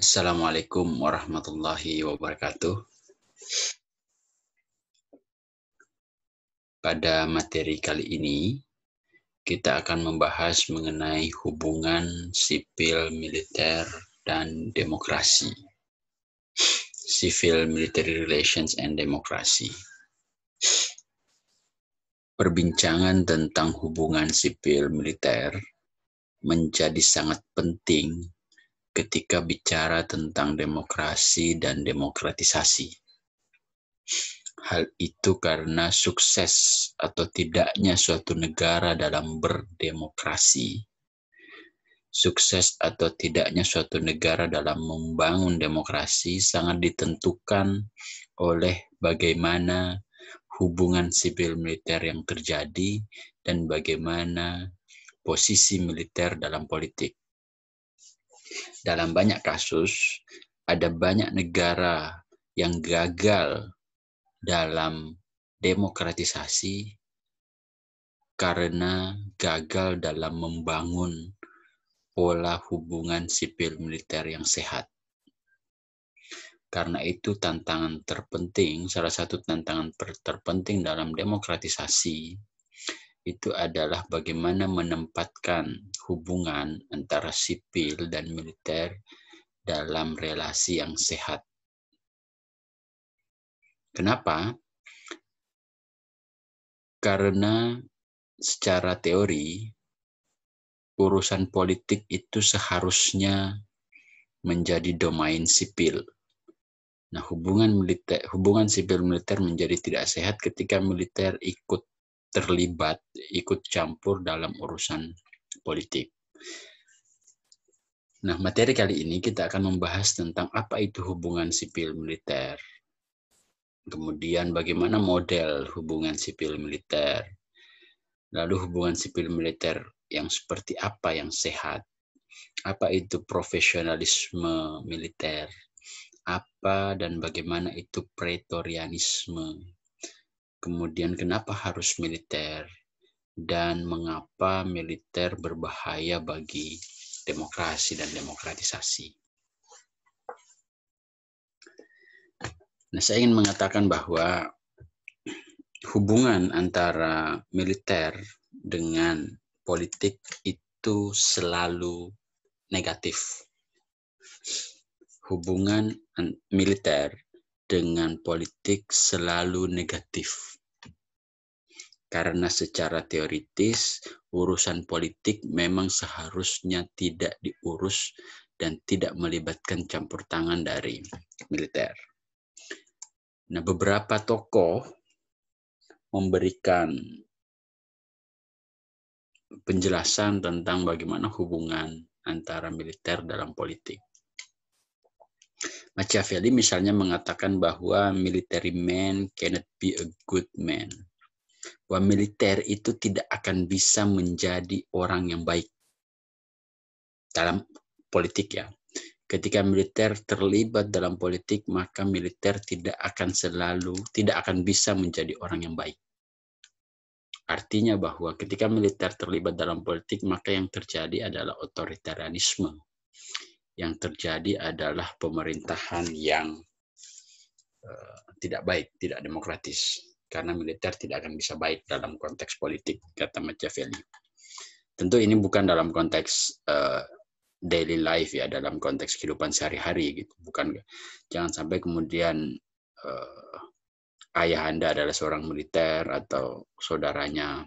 Assalamualaikum warahmatullahi wabarakatuh. Pada materi kali ini, kita akan membahas mengenai hubungan sipil militer dan demokrasi. Civil Military Relations and Democracy. Perbincangan tentang hubungan sipil militer menjadi sangat penting ketika bicara tentang demokrasi dan demokratisasi. Hal itu karena sukses atau tidaknya suatu negara dalam berdemokrasi, sukses atau tidaknya suatu negara dalam membangun demokrasi sangat ditentukan oleh bagaimana hubungan sipil militer yang terjadi dan bagaimana posisi militer dalam politik. Dalam banyak kasus, ada banyak negara yang gagal dalam demokratisasi karena gagal dalam membangun pola hubungan sipil militer yang sehat. Karena itu tantangan terpenting, salah satu tantangan terpenting dalam demokratisasi itu adalah bagaimana menempatkan hubungan antara sipil dan militer dalam relasi yang sehat. Kenapa? Karena secara teori, urusan politik itu seharusnya menjadi domain sipil. Nah, hubungan sipil militer menjadi tidak sehat ketika militer ikut terlibat, ikut campur dalam urusan politik. Nah, materi kali ini kita akan membahas tentang apa itu hubungan sipil militer. Kemudian bagaimana model hubungan sipil militer. Lalu hubungan sipil militer yang seperti apa yang sehat. Apa itu profesionalisme militer? Apa dan bagaimana itu pretorianisme? Kemudian kenapa harus militer? Dan mengapa militer berbahaya bagi demokrasi dan demokratisasi? Nah, saya ingin mengatakan bahwa hubungan antara militer dengan politik itu selalu negatif. Hubungan militer dengan politik selalu negatif. Karena secara teoritis, urusan politik memang seharusnya tidak diurus dan tidak melibatkan campur tangan dari militer. Nah, beberapa tokoh memberikan penjelasan tentang bagaimana hubungan antara militer dalam politik. Machiavelli misalnya mengatakan bahwa military man cannot be a good man. Bahwa militer itu tidak akan bisa menjadi orang yang baik dalam politik ya. Ketika militer terlibat dalam politik, maka militer tidak akan bisa menjadi orang yang baik. Artinya bahwa ketika militer terlibat dalam politik, maka yang terjadi adalah otoritarianisme. Yang terjadi adalah pemerintahan yang tidak baik, tidak demokratis. Karena militer tidak akan bisa baik dalam konteks politik, kata Machiavelli. Tentu ini bukan dalam konteks daily life ya, dalam konteks kehidupan sehari-hari gitu. Jangan sampai kemudian ayah Anda adalah seorang militer atau saudaranya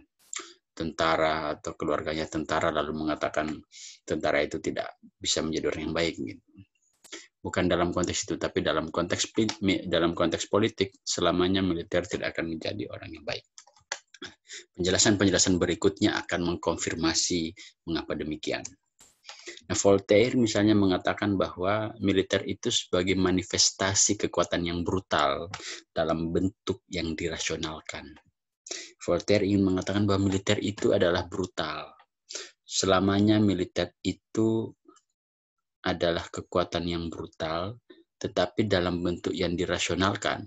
tentara atau keluarganya tentara lalu mengatakan tentara itu tidak bisa menjadi orang yang baik gitu. Bukan dalam konteks itu, tapi dalam konteks politik selamanya militer tidak akan menjadi orang yang baik. Penjelasan berikutnya akan mengkonfirmasi mengapa demikian. Nah, Voltaire misalnya mengatakan bahwa militer itu sebagai manifestasi kekuatan yang brutal dalam bentuk yang dirasionalkan. Voltaire ingin mengatakan bahwa militer itu adalah brutal. Selamanya militer itu adalah kekuatan yang brutal, tetapi dalam bentuk yang dirasionalkan.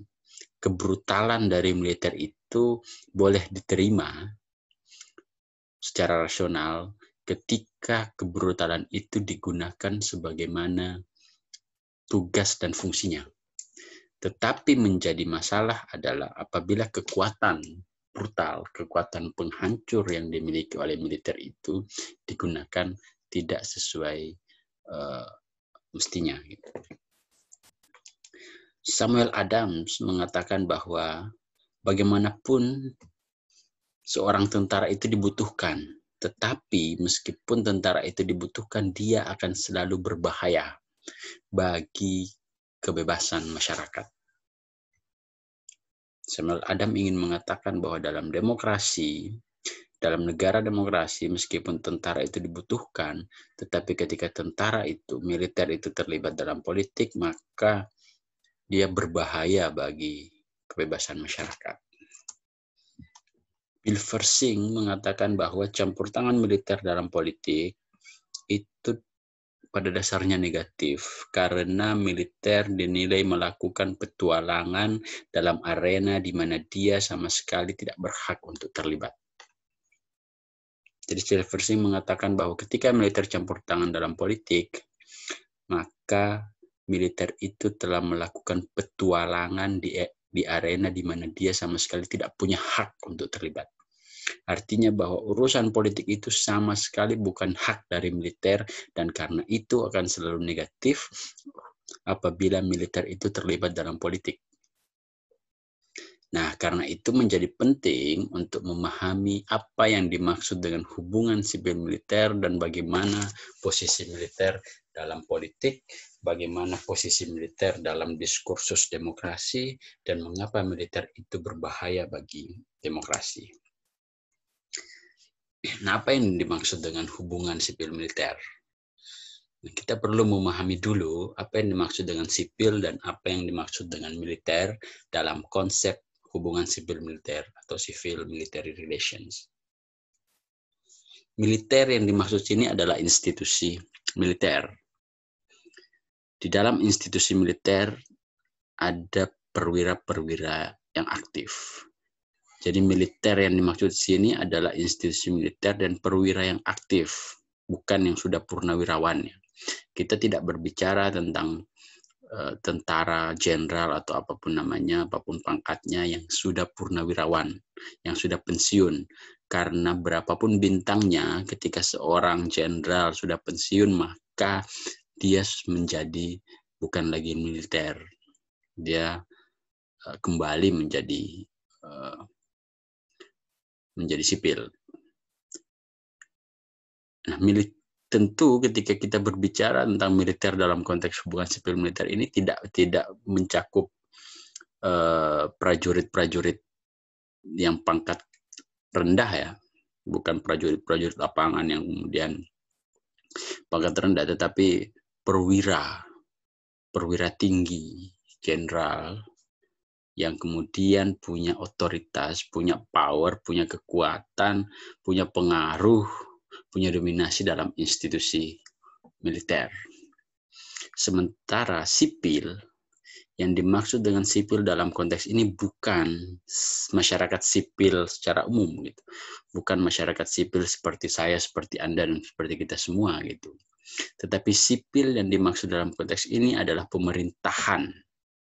Kebrutalan dari militer itu boleh diterima secara rasional ketika kebrutalan itu digunakan sebagaimana tugas dan fungsinya. Tetapi menjadi masalah adalah apabila kekuatan brutal, kekuatan penghancur yang dimiliki oleh militer itu digunakan tidak sesuai mestinya. Samuel Adams mengatakan bahwa bagaimanapun seorang tentara itu dibutuhkan, tetapi meskipun tentara itu dibutuhkan, dia akan selalu berbahaya bagi kebebasan masyarakat. Samuel Adams ingin mengatakan bahwa dalam demokrasi, dalam negara demokrasi, meskipun tentara itu dibutuhkan, tetapi ketika tentara itu, militer itu terlibat dalam politik, maka dia berbahaya bagi kebebasan masyarakat. Bill Persing mengatakan bahwa campur tangan militer dalam politik itu pada dasarnya negatif karena militer dinilai melakukan petualangan dalam arena di mana dia sama sekali tidak berhak untuk terlibat. Jadi Bill Persing mengatakan bahwa ketika militer campur tangan dalam politik, maka militer itu telah melakukan petualangan di arena di mana dia sama sekali tidak punya hak untuk terlibat. Artinya bahwa urusan politik itu sama sekali bukan hak dari militer, dan karena itu akan selalu negatif apabila militer itu terlibat dalam politik. Nah, karena itu menjadi penting untuk memahami apa yang dimaksud dengan hubungan sipil militer dan bagaimana posisi militer dalam politik, bagaimana posisi militer dalam diskursus demokrasi, dan mengapa militer itu berbahaya bagi demokrasi. Nah, apa yang dimaksud dengan hubungan sipil militer? Nah, kita perlu memahami dulu apa yang dimaksud dengan sipil dan apa yang dimaksud dengan militer dalam konsep hubungan sipil militer atau civil military relations. Militer yang dimaksud sini adalah institusi militer. Di dalam institusi militer ada perwira-perwira yang aktif. Jadi militer yang dimaksud sini adalah institusi militer dan perwira yang aktif, bukan yang sudah purnawirawan. Kita tidak berbicara tentang tentara, jenderal, atau apapun namanya, apapun pangkatnya yang sudah purnawirawan, yang sudah pensiun. Karena berapapun bintangnya, ketika seorang jenderal sudah pensiun, maka dia menjadi bukan lagi militer. Dia kembali menjadi sipil. Nah, tentu ketika kita berbicara tentang militer dalam konteks hubungan sipil militer ini tidak mencakup prajurit-prajurit yang pangkat rendah ya, bukan prajurit-prajurit lapangan yang kemudian pangkat rendah, tetapi perwira tinggi, jenderal yang kemudian punya otoritas, punya power, punya kekuatan, punya pengaruh, punya dominasi dalam institusi militer. Sementara sipil, yang dimaksud dengan sipil dalam konteks ini bukan masyarakat sipil secara umum, gitu. Bukan masyarakat sipil seperti saya, seperti Anda, dan seperti kita semua, gitu. Tetapi sipil yang dimaksud dalam konteks ini adalah pemerintahan.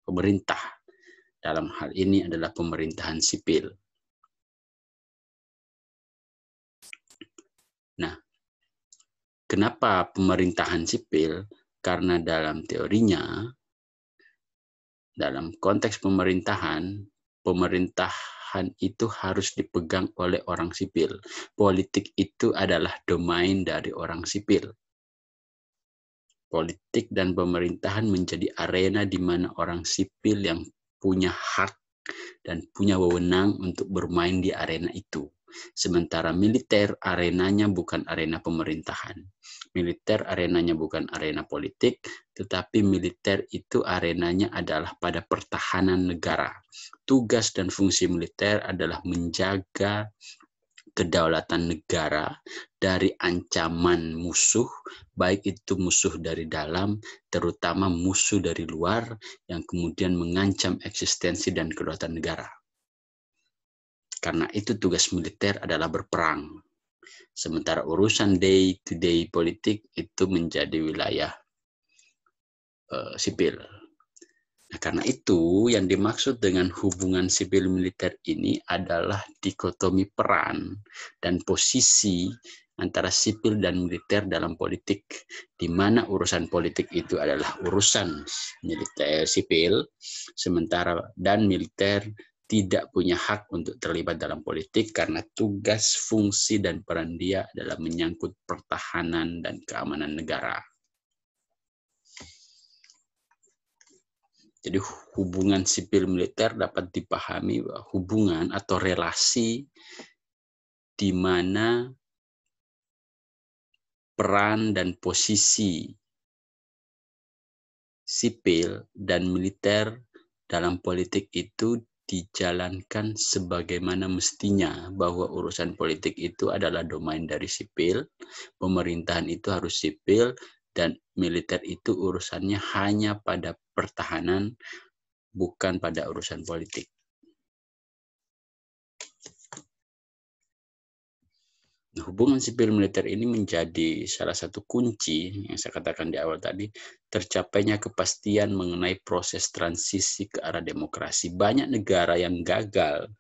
Pemerintah dalam hal ini adalah pemerintahan sipil. Nah, kenapa pemerintahan sipil? Karena dalam teorinya, dalam konteks pemerintahan itu harus dipegang oleh orang sipil. Politik itu adalah domain dari orang sipil. Politik dan pemerintahan menjadi arena di mana orang sipil yang punya hak dan punya wewenang untuk bermain di arena itu. Sementara militer arenanya bukan arena pemerintahan. Militer arenanya bukan arena politik, tetapi militer itu arenanya adalah pada pertahanan negara. Tugas dan fungsi militer adalah menjaga kedaulatan negara dari ancaman musuh, baik itu musuh dari dalam, terutama musuh dari luar yang kemudian mengancam eksistensi dan kedaulatan negara. Karena itu tugas militer adalah berperang. Sementara urusan day-to-day politik itu menjadi wilayah sipil. Nah, karena itu yang dimaksud dengan hubungan sipil militer ini adalah dikotomi peran dan posisi antara sipil dan militer dalam politik, di mana urusan politik itu adalah urusan militer sipil, sementara dan militer tidak punya hak untuk terlibat dalam politik karena tugas, fungsi, dan peran dia adalah menyangkut pertahanan dan keamanan negara. Jadi hubungan sipil militer dapat dipahami hubungan atau relasi di mana peran dan posisi sipil dan militer dalam politik itu dijalankan sebagaimana mestinya, bahwa urusan politik itu adalah domain dari sipil, pemerintahan itu harus sipil, dan militer itu urusannya hanya pada pertahanan, bukan pada urusan politik. Nah, hubungan sipil militer ini menjadi salah satu kunci yang saya katakan di awal tadi, tercapainya kepastian mengenai proses transisi ke arah demokrasi. Banyak negara yang gagal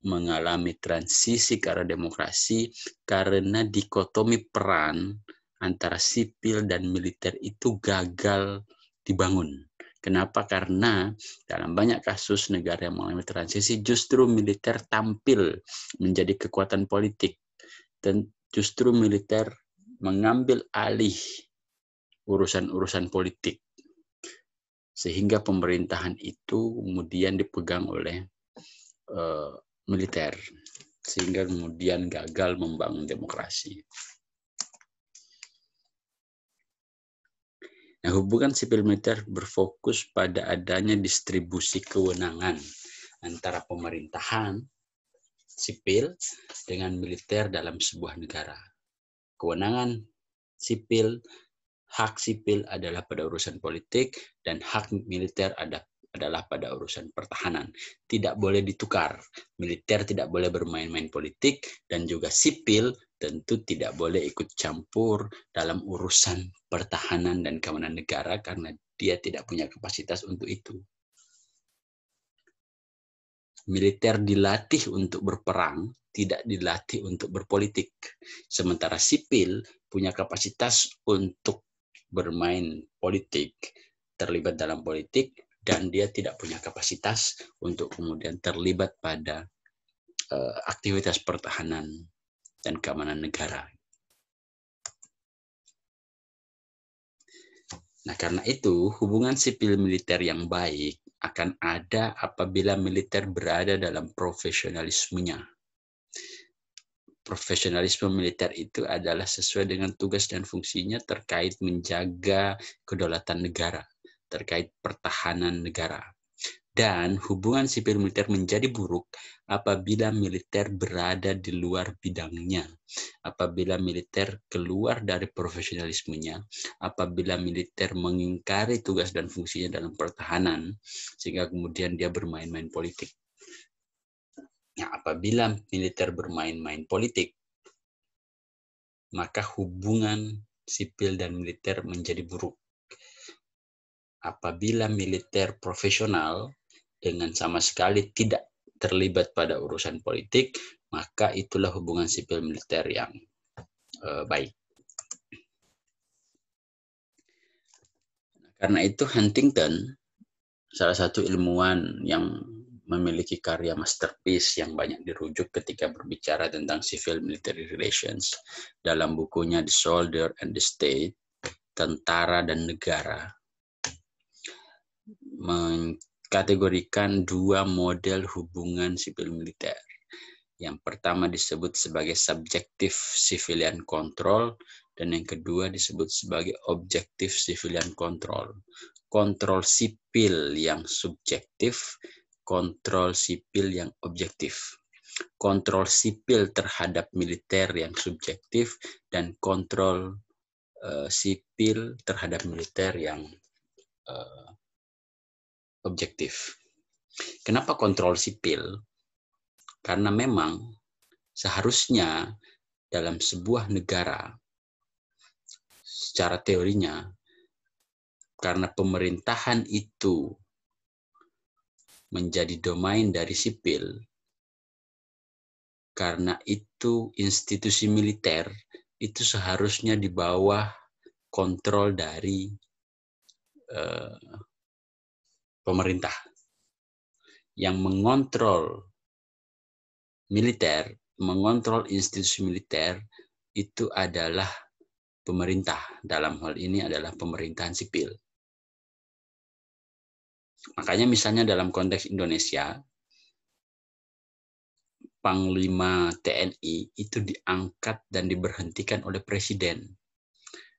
mengalami transisi ke arah demokrasi karena dikotomi peran antara sipil dan militer itu gagal dibangun. Kenapa? Karena dalam banyak kasus negara yang mengalami transisi justru militer tampil menjadi kekuatan politik. Dan justru militer mengambil alih urusan-urusan politik. Sehingga pemerintahan itu kemudian dipegang oleh militer. Sehingga kemudian gagal membangun demokrasi. Nah, hubungan sipil militer berfokus pada adanya distribusi kewenangan antara pemerintahan sipil dengan militer dalam sebuah negara. Kewenangan sipil, hak sipil adalah pada urusan politik dan hak militer adalah pada urusan pertahanan. Tidak boleh ditukar. Militer tidak boleh bermain-main politik dan juga sipil tentu tidak boleh ikut campur dalam urusan pertahanan dan keamanan negara karena dia tidak punya kapasitas untuk itu. Militer dilatih untuk berperang, tidak dilatih untuk berpolitik. Sementara sipil punya kapasitas untuk bermain politik, terlibat dalam politik, dan dia tidak punya kapasitas untuk kemudian terlibat pada aktivitas pertahanan dan keamanan negara. Nah, karena itu hubungan sipil militer yang baik akan ada apabila militer berada dalam profesionalismenya. Profesionalisme militer itu adalah sesuai dengan tugas dan fungsinya terkait menjaga kedaulatan negara, terkait pertahanan negara. Dan hubungan sipil militer menjadi buruk apabila militer berada di luar bidangnya, apabila militer keluar dari profesionalismenya, apabila militer mengingkari tugas dan fungsinya dalam pertahanan, sehingga kemudian dia bermain-main politik. Nah, apabila militer bermain-main politik, maka hubungan sipil dan militer menjadi buruk. Apabila militer profesional dengan sama sekali tidak terlibat pada urusan politik, maka itulah hubungan sipil militer yang baik. Karena itu Huntington, salah satu ilmuwan yang memiliki karya masterpiece yang banyak dirujuk ketika berbicara tentang civil military relations, dalam bukunya The Soldier and the State, Tentara dan Negara, mengkategorikan dua model hubungan sipil militer. Yang pertama disebut sebagai subjective civilian control dan yang kedua disebut sebagai objective civilian control. Kontrol sipil yang subjektif, kontrol sipil yang objektif. Kontrol sipil terhadap militer yang subjektif dan kontrol sipil terhadap militer yang objektif. Kenapa kontrol sipil? Karena memang seharusnya dalam sebuah negara, secara teorinya, karena pemerintahan itu menjadi domain dari sipil, karena itu institusi militer itu seharusnya di bawah kontrol dari pemerintah. Yang mengontrol militer, mengontrol institusi militer itu adalah pemerintah. Dalam hal ini adalah pemerintahan sipil. Makanya misalnya dalam konteks Indonesia, Panglima TNI itu diangkat dan diberhentikan oleh presiden.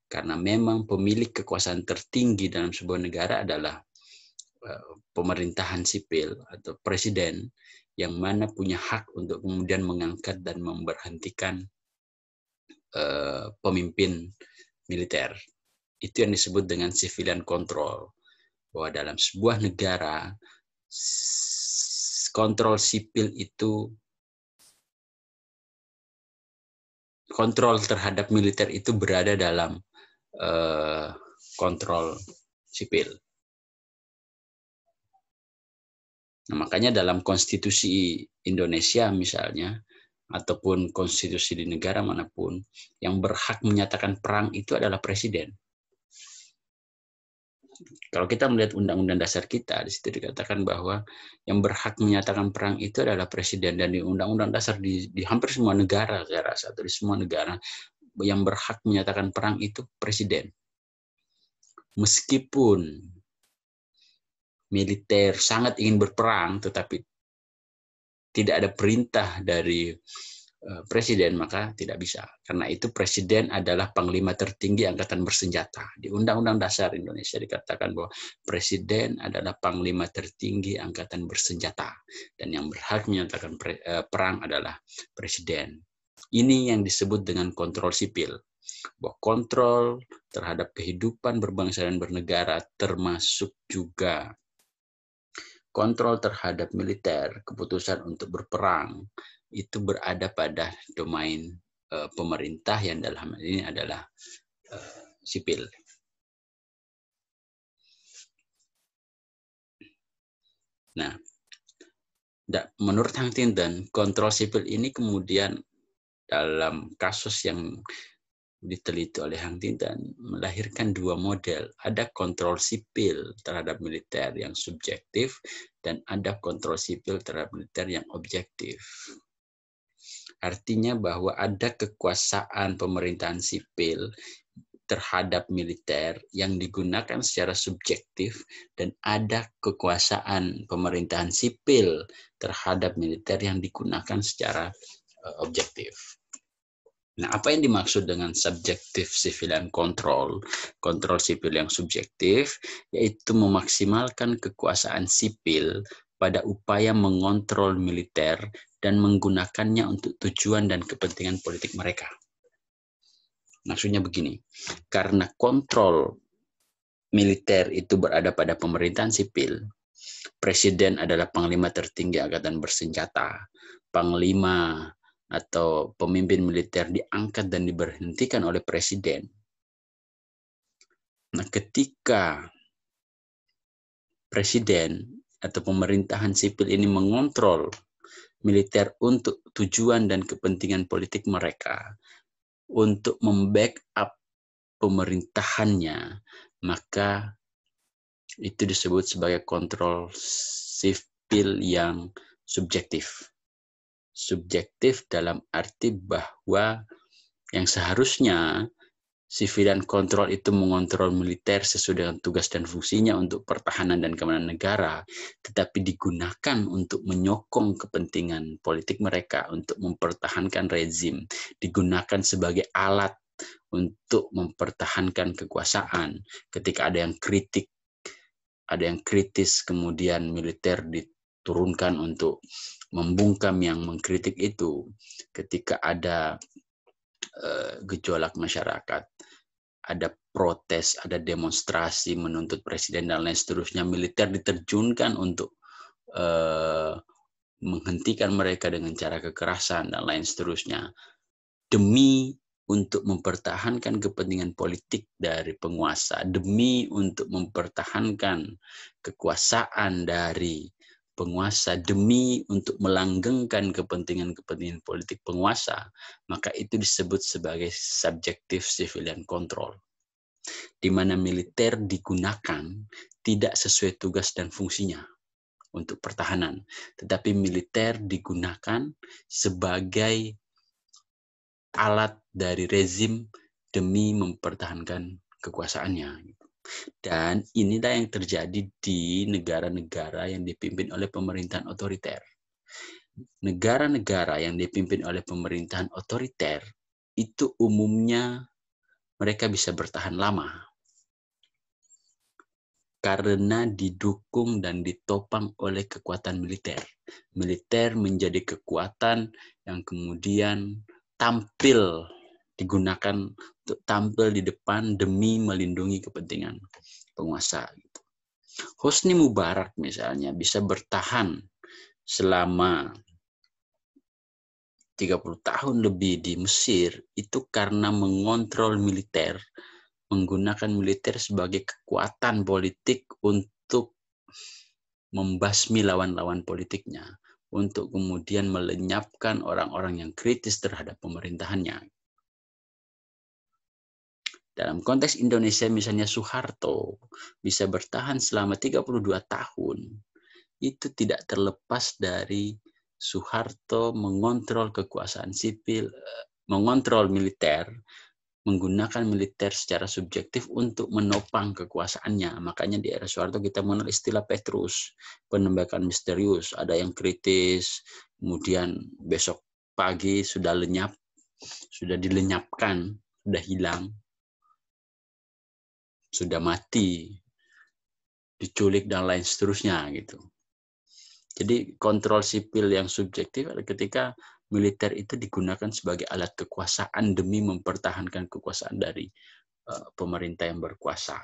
Karena memang pemilik kekuasaan tertinggi dalam sebuah negara adalah pemerintahan sipil atau presiden, yang mana punya hak untuk kemudian mengangkat dan memberhentikan pemimpin militer. Itu yang disebut dengan civilian control. Bahwa dalam sebuah negara, kontrol sipil itu, kontrol terhadap militer itu berada dalam kontrol sipil. Nah, makanya dalam konstitusi Indonesia misalnya, ataupun konstitusi di negara manapun, yang berhak menyatakan perang itu adalah presiden. Kalau kita melihat undang-undang dasar kita, di situ dikatakan bahwa yang berhak menyatakan perang itu adalah presiden. Dan di undang-undang dasar di hampir semua negara, saya rasa, atau di semua negara, yang berhak menyatakan perang itu presiden. Meskipun militer sangat ingin berperang, tetapi tidak ada perintah dari presiden, maka tidak bisa. Karena itu presiden adalah panglima tertinggi angkatan bersenjata. Di Undang-Undang Dasar Indonesia dikatakan bahwa presiden adalah panglima tertinggi angkatan bersenjata. Dan yang berhak menyatakan perang adalah presiden. Ini yang disebut dengan kontrol sipil. Bahwa kontrol terhadap kehidupan berbangsa dan bernegara, termasuk juga kontrol terhadap militer, keputusan untuk berperang, itu berada pada domain pemerintah yang dalam hal ini adalah sipil. Nah, menurut Huntington, kontrol sipil ini kemudian dalam kasus yang diteliti oleh Huntington melahirkan dua model. Ada kontrol sipil terhadap militer yang subjektif dan ada kontrol sipil terhadap militer yang objektif. Artinya bahwa ada kekuasaan pemerintahan sipil terhadap militer yang digunakan secara subjektif dan ada kekuasaan pemerintahan sipil terhadap militer yang digunakan secara objektif. Nah, apa yang dimaksud dengan subjektif civilian control, kontrol sipil yang subjektif, yaitu memaksimalkan kekuasaan sipil pada upaya mengontrol militer dan menggunakannya untuk tujuan dan kepentingan politik mereka. Maksudnya begini, karena kontrol militer itu berada pada pemerintahan sipil, presiden adalah panglima tertinggi angkatan bersenjata, panglima atau pemimpin militer diangkat dan diberhentikan oleh presiden. Nah, ketika presiden atau pemerintahan sipil ini mengontrol militer untuk tujuan dan kepentingan politik mereka, untuk membackup pemerintahannya, maka itu disebut sebagai kontrol sipil yang subjektif. Subjektif dalam arti bahwa yang seharusnya civilian control itu mengontrol militer sesuai dengan tugas dan fungsinya untuk pertahanan dan keamanan negara, tetapi digunakan untuk menyokong kepentingan politik mereka untuk mempertahankan rezim, digunakan sebagai alat untuk mempertahankan kekuasaan. Ketika ada yang kritik, ada yang kritis, kemudian militer diturunkan untuk membungkam yang mengkritik itu. Ketika ada gejolak masyarakat, ada protes, ada demonstrasi menuntut presiden dan lain seterusnya, militer diterjunkan untuk menghentikan mereka dengan cara kekerasan dan lain seterusnya, demi untuk mempertahankan kepentingan politik dari penguasa, demi untuk mempertahankan kekuasaan dari penguasa, demi untuk melanggengkan kepentingan-kepentingan politik penguasa, maka itu disebut sebagai subjective civilian control, di mana militer digunakan tidak sesuai tugas dan fungsinya untuk pertahanan, tetapi militer digunakan sebagai alat dari rezim demi mempertahankan kekuasaannya. Dan inilah yang terjadi di negara-negara yang dipimpin oleh pemerintahan otoriter. Negara-negara yang dipimpin oleh pemerintahan otoriter itu umumnya mereka bisa bertahan lama karena didukung dan ditopang oleh kekuatan militer. Militer menjadi kekuatan yang kemudian digunakan untuk tampil di depan demi melindungi kepentingan penguasa. Hosni Mubarak misalnya bisa bertahan selama 30 tahun lebih di Mesir itu karena mengontrol militer, menggunakan militer sebagai kekuatan politik untuk membasmi lawan-lawan politiknya, untuk kemudian melenyapkan orang-orang yang kritis terhadap pemerintahannya. Dalam konteks Indonesia misalnya Soeharto bisa bertahan selama 32 tahun. Itu tidak terlepas dari Soeharto mengontrol kekuasaan sipil, mengontrol militer, menggunakan militer secara subjektif untuk menopang kekuasaannya. Makanya di era Soeharto kita mengenal istilah Petrus, penembakan misterius. Ada yang kritis, kemudian besok pagi sudah lenyap, sudah dilenyapkan, sudah hilang, sudah mati, diculik dan lain seterusnya gitu. Jadi kontrol sipil yang subjektif adalah ketika militer itu digunakan sebagai alat kekuasaan demi mempertahankan kekuasaan dari pemerintah yang berkuasa.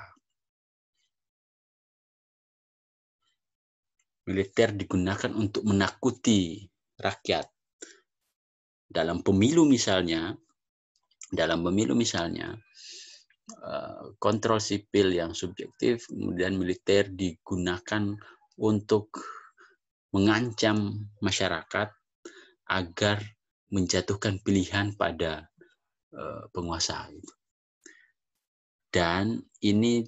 Militer digunakan untuk menakuti rakyat. Dalam pemilu misalnya, kontrol sipil yang subjektif, kemudian militer digunakan untuk mengancam masyarakat agar menjatuhkan pilihan pada penguasa. Dan ini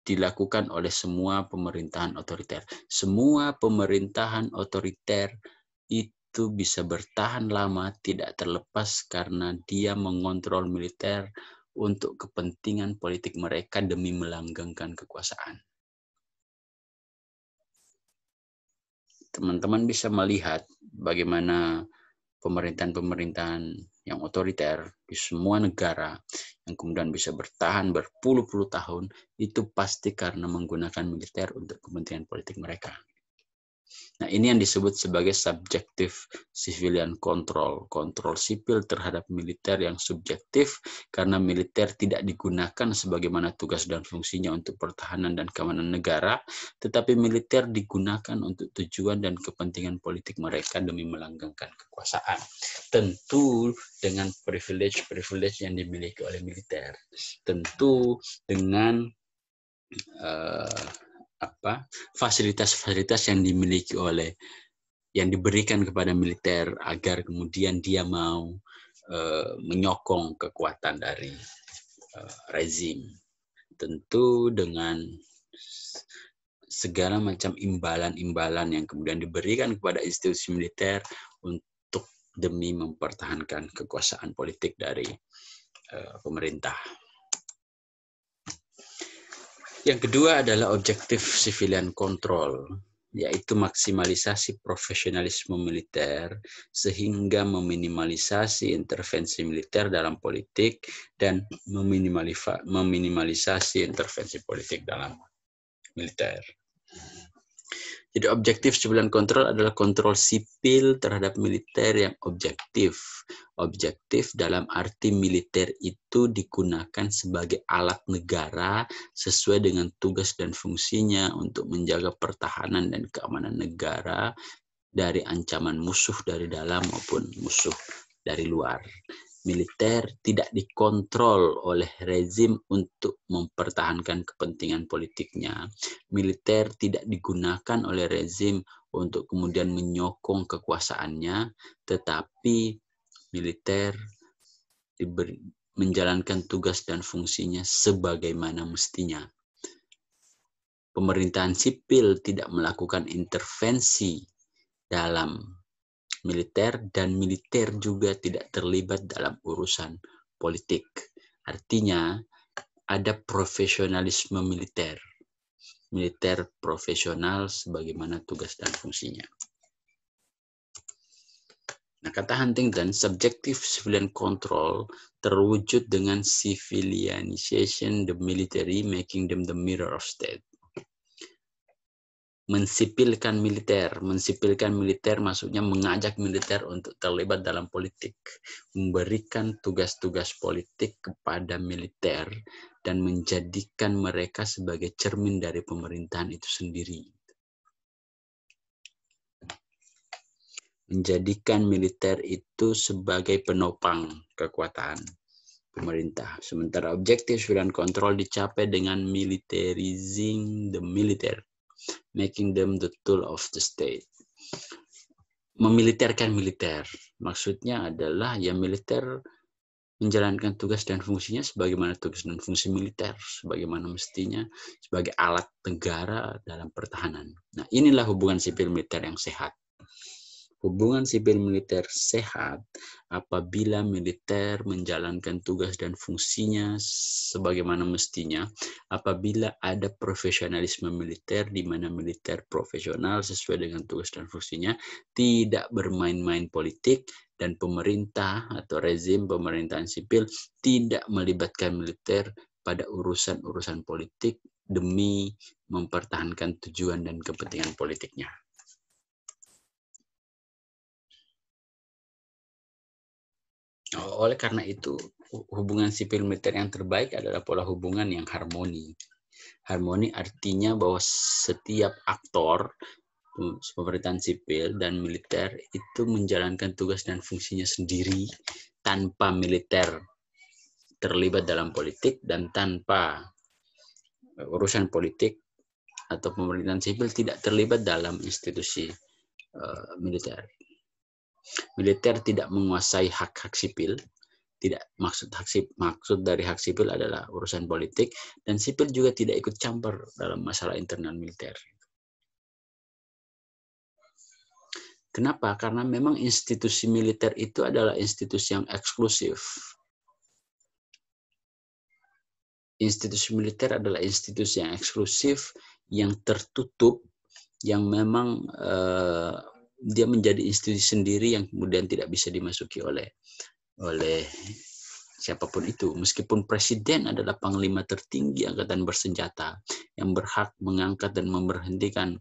dilakukan oleh semua pemerintahan otoriter. Semua pemerintahan otoriter itu bisa bertahan lama tidak terlepas karena dia mengontrol militer untuk kepentingan politik mereka demi melanggengkan kekuasaan. Teman-teman bisa melihat bagaimana pemerintahan-pemerintahan yang otoriter di semua negara yang kemudian bisa bertahan berpuluh-puluh tahun itu pasti karena menggunakan militer untuk kepentingan politik mereka. Nah, ini yang disebut sebagai subjective civilian control, kontrol sipil terhadap militer yang subjektif karena militer tidak digunakan sebagaimana tugas dan fungsinya untuk pertahanan dan keamanan negara, tetapi militer digunakan untuk tujuan dan kepentingan politik mereka demi melanggengkan kekuasaan. Tentu dengan privilege-privilege yang dimiliki oleh militer. Tentu dengan fasilitas-fasilitas yang dimiliki yang diberikan kepada militer agar kemudian dia mau menyokong kekuatan dari rezim. Tentu dengan segala macam imbalan-imbalan yang kemudian diberikan kepada institusi militer untuk demi mempertahankan kekuasaan politik dari pemerintah. Yang kedua adalah objektif civilian control, yaitu maksimalisasi profesionalisme militer sehingga meminimalisasi intervensi militer dalam politik dan meminimalisasi intervensi politik dalam militer. Jadi objektif civilian control adalah kontrol sipil terhadap militer yang objektif. Objektif dalam arti militer itu digunakan sebagai alat negara sesuai dengan tugas dan fungsinya untuk menjaga pertahanan dan keamanan negara dari ancaman musuh dari dalam maupun musuh dari luar. Militer tidak dikontrol oleh rezim untuk mempertahankan kepentingan politiknya. Militer tidak digunakan oleh rezim untuk kemudian menyokong kekuasaannya, tetapi militer menjalankan tugas dan fungsinya sebagaimana mestinya. Pemerintahan sipil tidak melakukan intervensi dalam militer, dan militer juga tidak terlibat dalam urusan politik. Artinya ada profesionalisme militer. Militer profesional sebagaimana tugas dan fungsinya. Nah, kata Huntington, subjective civilian control terwujud dengan civilianization the military, making them the mirror of state. Mensipilkan militer maksudnya mengajak militer untuk terlibat dalam politik, memberikan tugas-tugas politik kepada militer, dan menjadikan mereka sebagai cermin dari pemerintahan itu sendiri. Menjadikan militer itu sebagai penopang kekuatan pemerintah. Sementara objektif civilian control dicapai dengan militarizing the military, making them the tool of the state. Memiliterkan militer, maksudnya adalah ya militer menjalankan tugas dan fungsinya sebagaimana tugas dan fungsi militer, sebagaimana mestinya sebagai alat negara dalam pertahanan. Nah, inilah hubungan sipil militer yang sehat. Hubungan sipil militer sehat apabila militer menjalankan tugas dan fungsinya sebagaimana mestinya, apabila ada profesionalisme militer di mana militer profesional sesuai dengan tugas dan fungsinya, tidak bermain-main politik, dan pemerintah atau rezim pemerintahan sipil tidak melibatkan militer pada urusan-urusan politik demi mempertahankan tujuan dan kepentingan politiknya. Oleh karena itu, hubungan sipil militer yang terbaik adalah pola hubungan yang harmoni. Harmoni artinya bahwa setiap aktor pemerintahan sipil dan militer itu menjalankan tugas dan fungsinya sendiri tanpa militer terlibat dalam politik, dan tanpa urusan politik atau pemerintahan sipil tidak terlibat dalam institusi militer. Militer tidak menguasai hak-hak sipil. Maksud dari hak sipil adalah urusan politik, dan sipil juga tidak ikut campur dalam masalah internal militer. Kenapa? Karena memang institusi militer itu adalah institusi yang eksklusif. Institusi militer adalah institusi yang eksklusif, yang tertutup, yang memang dia menjadi institusi sendiri yang kemudian tidak bisa dimasuki oleh siapapun itu. Meskipun presiden adalah panglima tertinggi angkatan bersenjata yang berhak mengangkat dan memberhentikan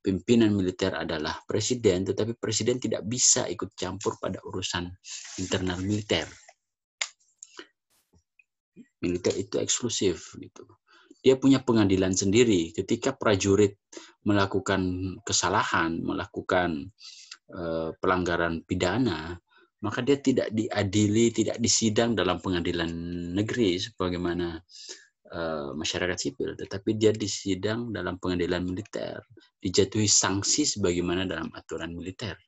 pimpinan militer adalah presiden, tetapi presiden tidak bisa ikut campur pada urusan internal militer. Militer itu eksklusif gitu. Dia punya pengadilan sendiri. Ketika prajurit melakukan kesalahan, melakukan pelanggaran pidana, maka dia tidak diadili, tidak disidang dalam pengadilan negeri sebagaimana masyarakat sipil, tetapi dia disidang dalam pengadilan militer, dijatuhi sanksi sebagaimana dalam aturan militer.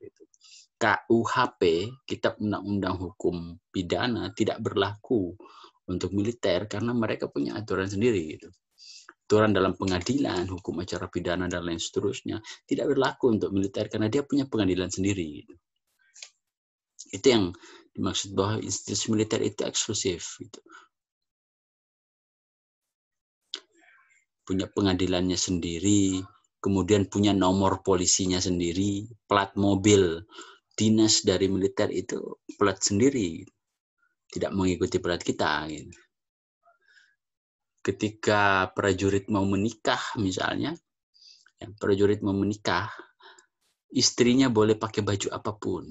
KUHP, Kitab Undang-Undang Hukum Pidana, tidak berlaku untuk militer karena mereka punya aturan sendiri gitu. Aturan dalam pengadilan, hukum acara pidana dan lain seterusnya tidak berlaku untuk militer karena dia punya pengadilan sendiri gitu. Itu yang dimaksud bahwa institusi militer itu eksklusif gitu. Punya pengadilannya sendiri, kemudian punya nomor polisinya sendiri, plat mobil dinas dari militer itu plat sendiri, tidak mengikuti plat kita gitu. Ketika prajurit mau menikah misalnya, prajurit mau menikah, istrinya boleh pakai baju apapun,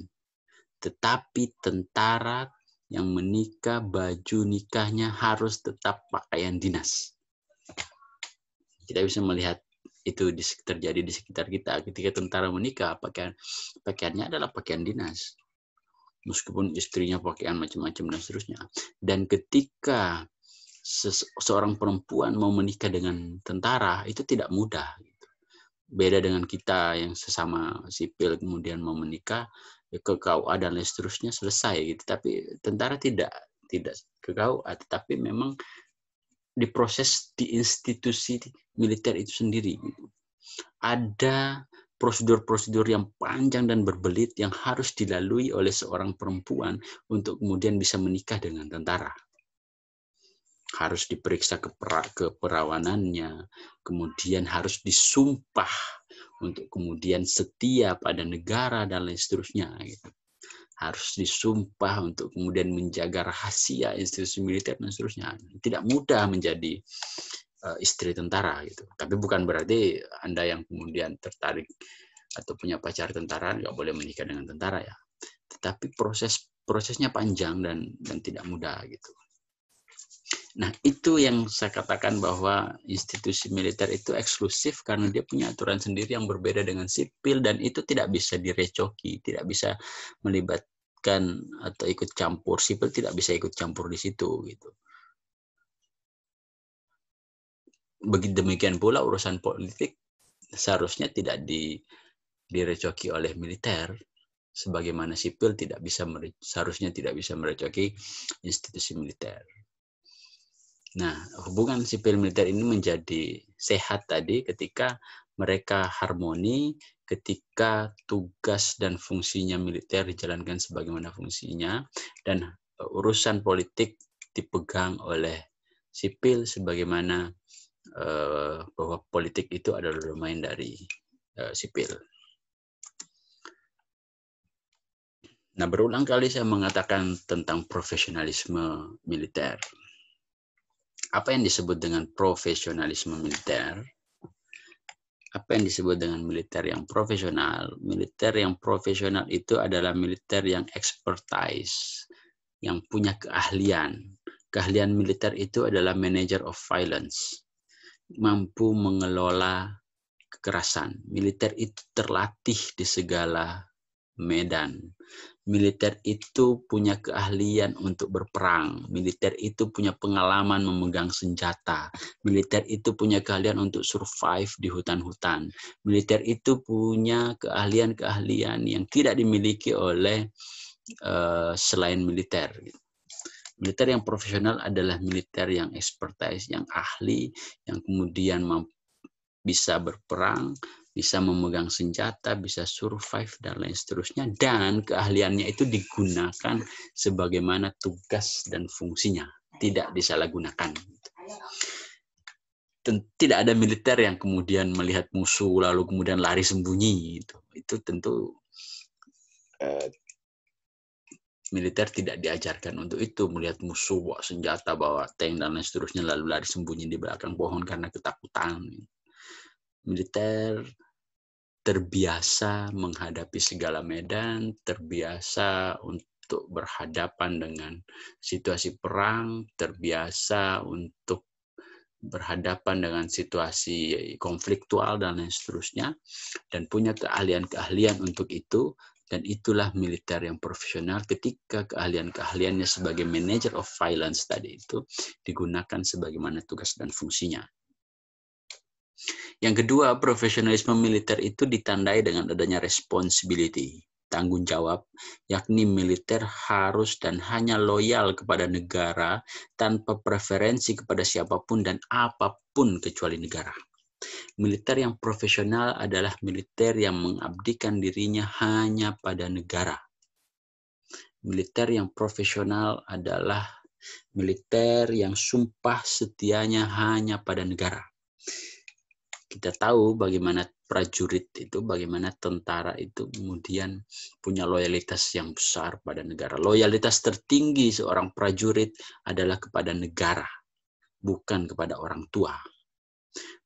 tetapi tentara yang menikah baju nikahnya harus tetap pakaian dinas. Kita bisa melihat itu terjadi di sekitar kita. Ketika tentara menikah, pakaiannya adalah pakaian dinas. meskipun istrinya pakaian macam-macam dan seterusnya. Dan ketika seorang perempuan mau menikah dengan tentara, itu tidak mudah. Beda dengan kita yang sesama sipil kemudian mau menikah, ya ke KUA dan lain seterusnya selesai gitu. Tapi tentara tidak ke KUA, tetapi memang diproses di institusi militer itu sendiri. Gitu. Ada prosedur-prosedur yang panjang dan berbelit yang harus dilalui oleh seorang perempuan untuk kemudian bisa menikah dengan tentara. Harus diperiksa keperawanannya, kemudian harus disumpah untuk kemudian setia pada negara dan lain seterusnya. Gitu. Harus disumpah untuk kemudian menjaga rahasia institusi militer dan seterusnya. Tidak mudah menjadi istri tentara. Gitu. Tapi bukan berarti Anda yang kemudian tertarik atau punya pacar tentara nggak boleh menikah dengan tentara ya. Tetapi prosesnya panjang dan tidak mudah gitu. Nah, itu yang saya katakan bahwa institusi militer itu eksklusif karena dia punya aturan sendiri yang berbeda dengan sipil dan itu tidak bisa direcoki, tidak bisa melibatkan atau ikut campur. Sipil tidak bisa ikut campur di situ gitu. Begitu demikian pula urusan politik seharusnya tidak direcoki oleh militer, sebagaimana sipil seharusnya tidak bisa merecoki institusi militer. Nah, hubungan sipil militer ini menjadi sehat tadi ketika mereka harmoni, ketika tugas dan fungsinya militer dijalankan sebagaimana fungsinya, dan urusan politik dipegang oleh sipil sebagaimana bahwa politik itu adalah domain dari sipil. Nah, berulang kali saya mengatakan tentang profesionalisme militer. Apa yang disebut dengan profesionalisme militer? Apa yang disebut dengan militer yang profesional? Militer yang profesional itu adalah militer yang expertise, yang punya keahlian. Keahlian militer itu adalah manager of violence, mampu mengelola kekerasan. Militer itu terlatih di segala medan. Militer itu punya keahlian untuk berperang. Militer itu punya pengalaman memegang senjata. Militer itu punya keahlian untuk survive di hutan-hutan. Militer itu punya keahlian-keahlian yang tidak dimiliki oleh selain militer. Militer yang profesional adalah militer yang expertise, yang ahli, yang kemudian bisa berperang, bisa memegang senjata, bisa survive, dan lain seterusnya. Dan keahliannya itu digunakan sebagaimana tugas dan fungsinya. Tidak disalahgunakan. Tidak ada militer yang kemudian melihat musuh lalu kemudian lari sembunyi. Itu tentu militer tidak diajarkan untuk itu. Melihat musuh bawa senjata, bawa tank, dan lain seterusnya lalu lari sembunyi di belakang pohon karena ketakutan. Militer terbiasa menghadapi segala medan, terbiasa untuk berhadapan dengan situasi perang, terbiasa untuk berhadapan dengan situasi konfliktual dan lain seterusnya, dan punya keahlian-keahlian untuk itu, dan itulah militer yang profesional ketika keahlian-keahliannya sebagai manager of violence tadi itu digunakan sebagaimana tugas dan fungsinya. Yang kedua, profesionalisme militer itu ditandai dengan adanya responsibility, tanggung jawab, yakni militer harus dan hanya loyal kepada negara tanpa preferensi kepada siapapun dan apapun kecuali negara. Militer yang profesional adalah militer yang mengabdikan dirinya hanya pada negara. Militer yang profesional adalah militer yang sumpah setianya hanya pada negara. Kita tahu bagaimana prajurit itu, bagaimana tentara itu kemudian punya loyalitas yang besar pada negara. Loyalitas tertinggi seorang prajurit adalah kepada negara, bukan kepada orang tua.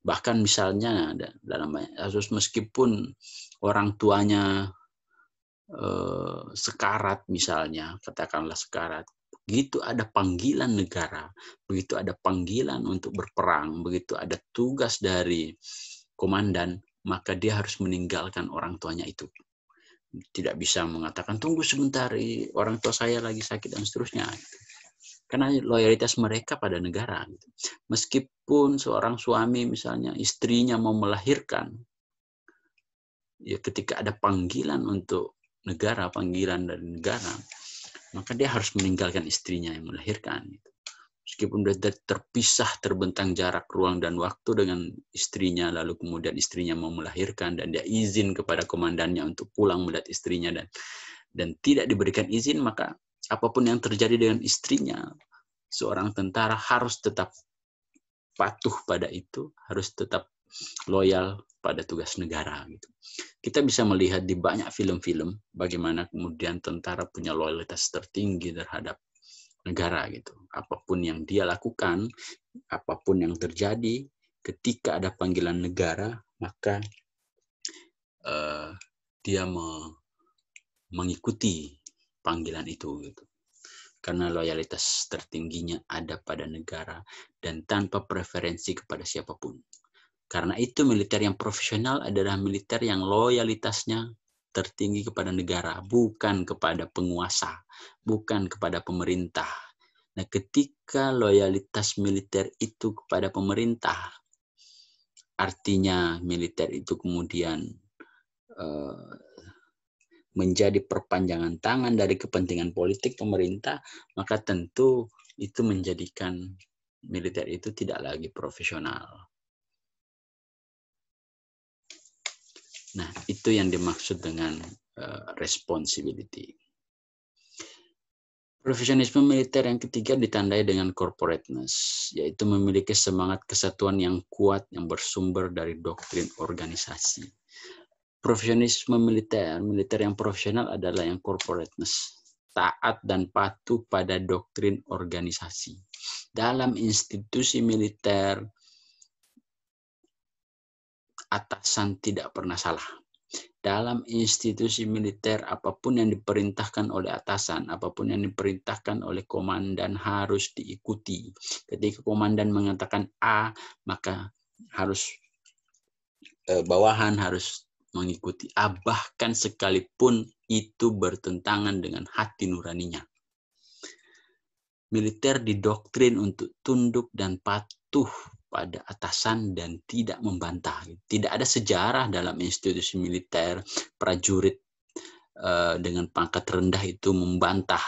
Bahkan misalnya dalam kasus meskipun orang tuanya sekarat misalnya, katakanlah sekarat, begitu ada panggilan negara, begitu ada panggilan untuk berperang, begitu ada tugas dari komandan, maka dia harus meninggalkan orang tuanya itu. Tidak bisa mengatakan tunggu sebentar, orang tua saya lagi sakit dan seterusnya. Karena loyalitas mereka pada negara. Meskipun seorang suami misalnya istrinya mau melahirkan, ya ketika ada panggilan untuk negara, panggilan dari negara, maka dia harus meninggalkan istrinya yang melahirkan. Meskipun sudah terpisah, terbentang jarak ruang dan waktu dengan istrinya, lalu kemudian istrinya mau melahirkan dan dia izin kepada komandannya untuk pulang melihat istrinya dan tidak diberikan izin, maka apapun yang terjadi dengan istrinya, seorang tentara harus tetap patuh pada itu, harus tetap loyal pada tugas negara. Gitu. Kita bisa melihat di banyak film-film bagaimana kemudian tentara punya loyalitas tertinggi terhadap negara gitu. Apapun yang dia lakukan, apapun yang terjadi, ketika ada panggilan negara, maka dia mengikuti panggilan itu gitu. Karena loyalitas tertingginya ada pada negara dan tanpa preferensi kepada siapapun. Karena itu militer yang profesional adalah militer yang loyalitasnya tertinggi kepada negara, bukan kepada penguasa, bukan kepada pemerintah. Nah, ketika loyalitas militer itu kepada pemerintah, artinya militer itu kemudian menjadi perpanjangan tangan dari kepentingan politik pemerintah, maka tentu itu menjadikan militer itu tidak lagi profesional. Nah, itu yang dimaksud dengan responsibility. Profesionalisme militer yang ketiga ditandai dengan corporateness, yaitu memiliki semangat kesatuan yang kuat yang bersumber dari doktrin organisasi. Profesionalisme militer yang profesional adalah yang corporateness, taat dan patuh pada doktrin organisasi. Dalam institusi militer, atasan tidak pernah salah. Dalam institusi militer, apapun yang diperintahkan oleh atasan, apapun yang diperintahkan oleh komandan harus diikuti. Ketika komandan mengatakan A, maka harus bawahan harus mengikuti A, bahkan sekalipun itu bertentangan dengan hati nuraninya. Militer didoktrin untuk tunduk dan patuh pada atasan dan tidak membantah. Tidak ada sejarah dalam institusi militer prajurit dengan pangkat rendah itu membantah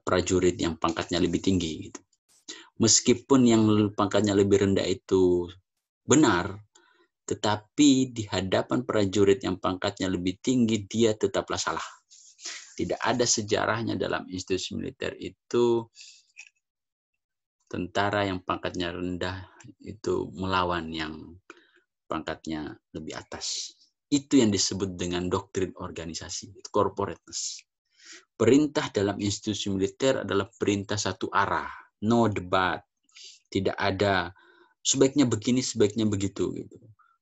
prajurit yang pangkatnya lebih tinggi. Gitu. Meskipun yang pangkatnya lebih rendah itu benar, tetapi di hadapan prajurit yang pangkatnya lebih tinggi, dia tetaplah salah. Tidak ada sejarahnya dalam institusi militer itu tentara yang pangkatnya rendah itu melawan yang pangkatnya lebih atas. Itu yang disebut dengan doktrin organisasi, corporateness. Perintah dalam institusi militer adalah perintah satu arah, no debat. Tidak ada sebaiknya begini, sebaiknya begitu. Gitu.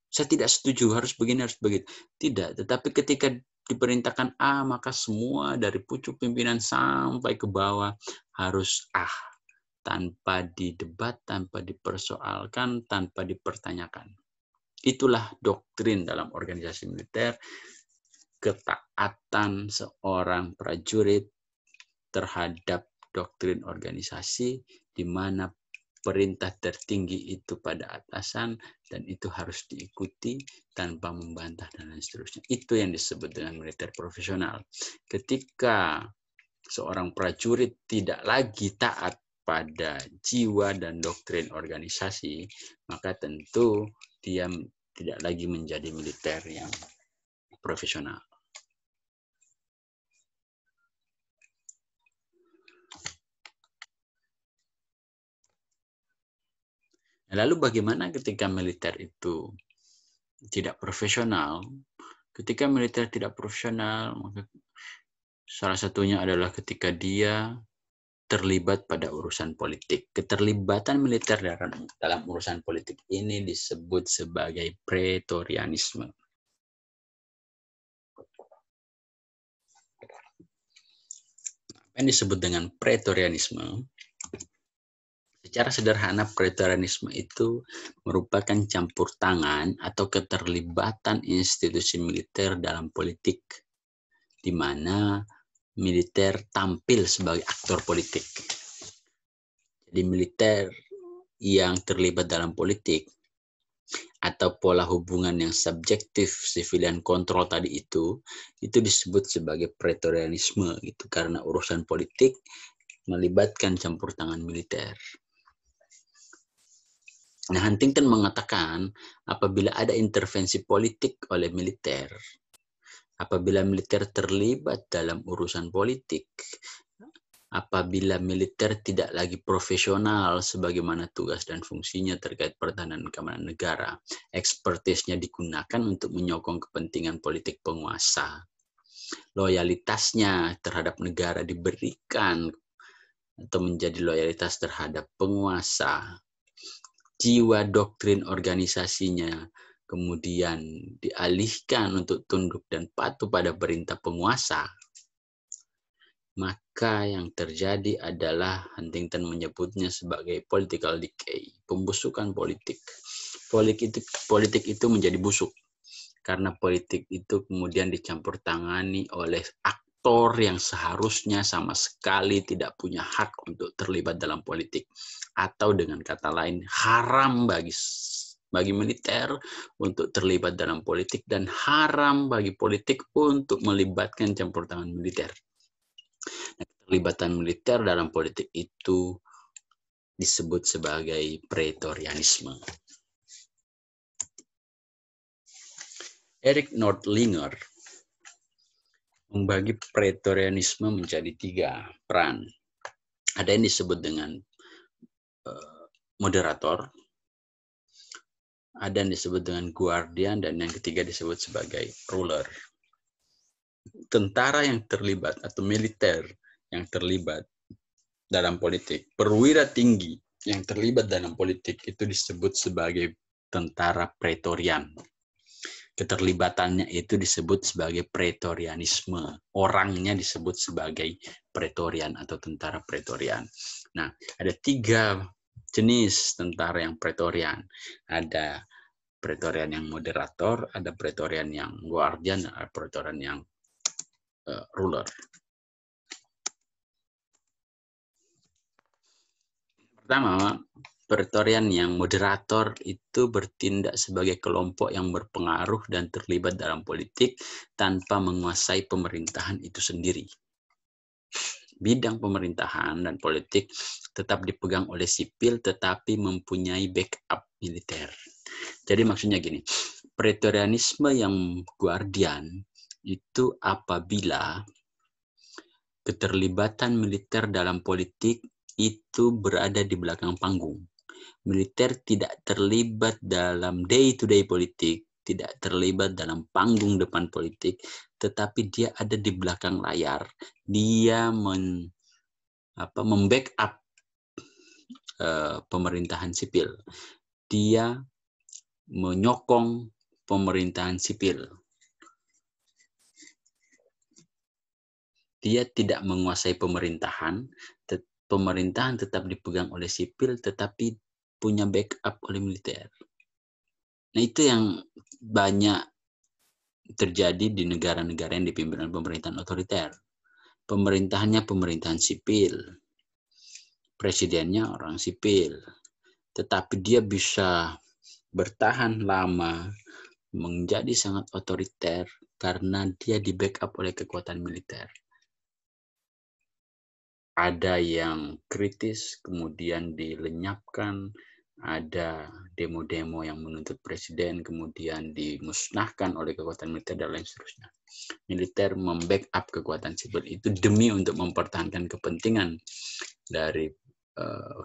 Saya tidak setuju, harus begini, harus begitu. Tidak, tetapi ketika diperintahkan A, maka semua dari pucuk pimpinan sampai ke bawah harus A. Tanpa didebat, tanpa dipersoalkan, tanpa dipertanyakan. Itulah doktrin dalam organisasi militer, ketaatan seorang prajurit terhadap doktrin organisasi, di mana perintah tertinggi itu pada atasan dan itu harus diikuti tanpa membantah dan lain seterusnya. Itu yang disebut dengan militer profesional. Ketika seorang prajurit tidak lagi taat pada jiwa dan doktrin organisasi, maka tentu dia tidak lagi menjadi militer yang profesional. Lalu bagaimana ketika militer itu tidak profesional? Ketika militer tidak profesional, maka salah satunya adalah ketika dia terlibat pada urusan politik. Keterlibatan militer dalam urusan politik ini disebut sebagai pretorianisme. Apa yang disebut dengan pretorianisme? Secara sederhana, pretorianisme itu merupakan campur tangan atau keterlibatan institusi militer dalam politik, di mana militer tampil sebagai aktor politik. Jadi militer yang terlibat dalam politik atau pola hubungan yang subjektif civilian control tadi itu disebut sebagai pretorianisme gitu, karena urusan politik melibatkan campur tangan militer. Nah, Huntington mengatakan apabila ada intervensi politik oleh militer, apabila militer terlibat dalam urusan politik, apabila militer tidak lagi profesional sebagaimana tugas dan fungsinya terkait pertahanan dan keamanan negara, ekspertisnya digunakan untuk menyokong kepentingan politik penguasa, loyalitasnya terhadap negara diberikan atau menjadi loyalitas terhadap penguasa, jiwa doktrin organisasinya kemudian dialihkan untuk tunduk dan patuh pada perintah penguasa, maka yang terjadi adalah Huntington menyebutnya sebagai political decay, pembusukan politik. Politik itu menjadi busuk karena politik itu kemudian dicampur tangani oleh aktor yang seharusnya sama sekali tidak punya hak untuk terlibat dalam politik, atau dengan kata lain haram bagi militer untuk terlibat dalam politik dan haram bagi politik untuk melibatkan campur tangan militer. Keterlibatan militer dalam politik itu disebut sebagai pretorianisme. Eric Nordlinger membagi pretorianisme menjadi 3 peran. Ada yang disebut dengan moderator, ada yang disebut dengan guardian, dan yang ketiga disebut sebagai ruler. Tentara yang terlibat atau militer yang terlibat dalam politik, perwira tinggi yang terlibat dalam politik itu disebut sebagai tentara pretorian. Keterlibatannya itu disebut sebagai pretorianisme. Orangnya disebut sebagai pretorian atau tentara pretorian. Nah, ada 3 jenis tentara yang pretorian. Ada pretorian yang moderator, ada pretorian yang guardian, dan ada pretorian yang ruler. Pertama, pretorian yang moderator itu bertindak sebagai kelompok yang berpengaruh dan terlibat dalam politik tanpa menguasai pemerintahan itu sendiri. Bidang pemerintahan dan politik tetap dipegang oleh sipil tetapi mempunyai backup militer. Jadi maksudnya gini, pretorianisme yang guardian itu apabila keterlibatan militer dalam politik itu berada di belakang panggung. Militer tidak terlibat dalam day-to-day politik, tidak terlibat dalam panggung depan politik, tetapi dia ada di belakang layar. Dia membackup pemerintahan sipil. Dia menyokong pemerintahan sipil. Dia tidak menguasai pemerintahan, pemerintahan tetap dipegang oleh sipil, tetapi punya backup oleh militer. Nah, itu yang banyak terjadi di negara-negara yang dipimpin oleh pemerintahan otoriter. Pemerintahannya pemerintahan sipil, presidennya orang sipil, tetapi dia bisa bertahan lama, menjadi sangat otoriter karena dia di backup oleh kekuatan militer. Ada yang kritis kemudian dilenyapkan, ada demo-demo yang menuntut presiden kemudian dimusnahkan oleh kekuatan militer dan lain seterusnya. Militer membackup kekuatan sipil itu demi untuk mempertahankan kepentingan dari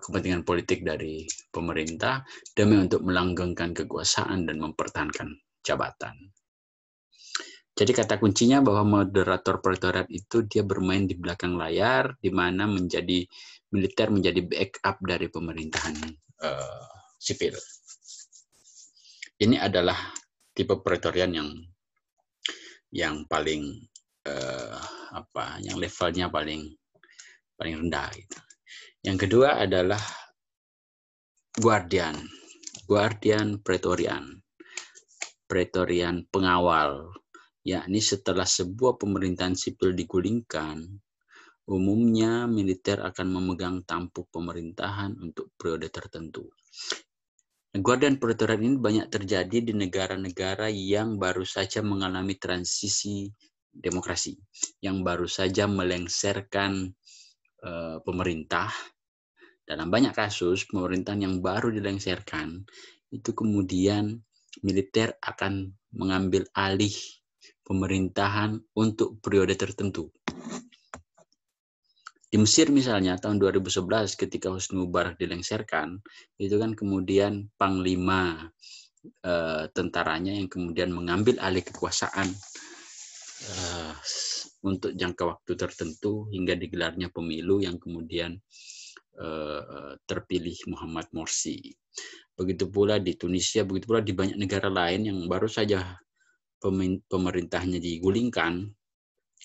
kepentingan politik dari pemerintah, demi untuk melanggengkan kekuasaan dan mempertahankan jabatan. Jadi kata kuncinya bahwa moderator pretorian itu dia bermain di belakang layar, di mana militer menjadi backup dari pemerintahan sipil. Ini adalah tipe pretorian yang paling yang levelnya paling rendah. Gitu. Yang kedua adalah Guardian Praetorian pengawal, yakni setelah sebuah pemerintahan sipil digulingkan, umumnya militer akan memegang tampuk pemerintahan untuk periode tertentu. Guardian Praetorian ini banyak terjadi di negara-negara yang baru saja mengalami transisi demokrasi, yang baru saja melengsarkan pemerintah. Dalam banyak kasus, pemerintahan yang baru dilengsarkan, itu kemudian militer akan mengambil alih pemerintahan untuk periode tertentu. Di Mesir misalnya tahun 2011 ketika Hosni Mubarak dilengsarkan, itu kan kemudian panglima tentaranya yang kemudian mengambil alih kekuasaan untuk jangka waktu tertentu hingga digelarnya pemilu yang kemudian terpilih Muhammad Morsi. Begitu pula di Tunisia, begitu pula di banyak negara lain yang baru saja pemerintahnya digulingkan,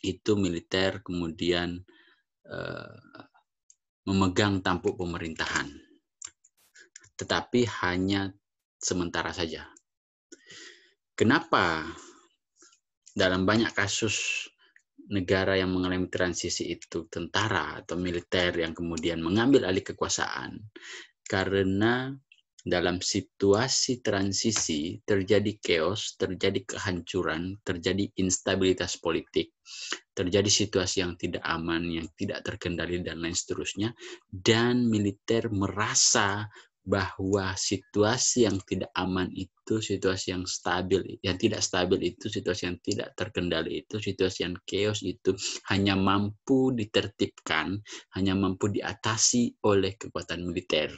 itu militer kemudian memegang tampuk pemerintahan, tetapi hanya sementara saja. Kenapa dalam banyak kasus negara yang mengalami transisi itu tentara atau militer yang kemudian mengambil alih kekuasaan? Karena dalam situasi transisi terjadi chaos, terjadi kehancuran, terjadi instabilitas politik, terjadi situasi yang tidak aman, yang tidak terkendali, dan lain seterusnya. Dan militer merasa bahwa situasi yang tidak aman itu, situasi yang stabil, yang tidak stabil itu, situasi yang tidak terkendali itu, situasi yang chaos itu hanya mampu ditertibkan, hanya mampu diatasi oleh kekuatan militer.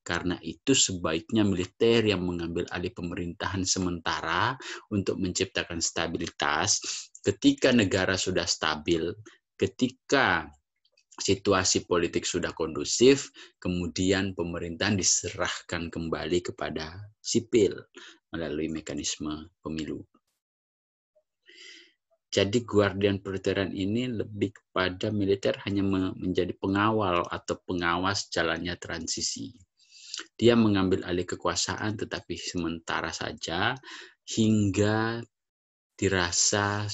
Karena itu sebaiknya militer yang mengambil alih pemerintahan sementara untuk menciptakan stabilitas. Ketika negara sudah stabil, ketika situasi politik sudah kondusif, kemudian pemerintahan diserahkan kembali kepada sipil melalui mekanisme pemilu. Jadi Guardian Praetorian ini lebih kepada militer hanya menjadi pengawal atau pengawas jalannya transisi. Dia mengambil alih kekuasaan tetapi sementara saja hingga dirasa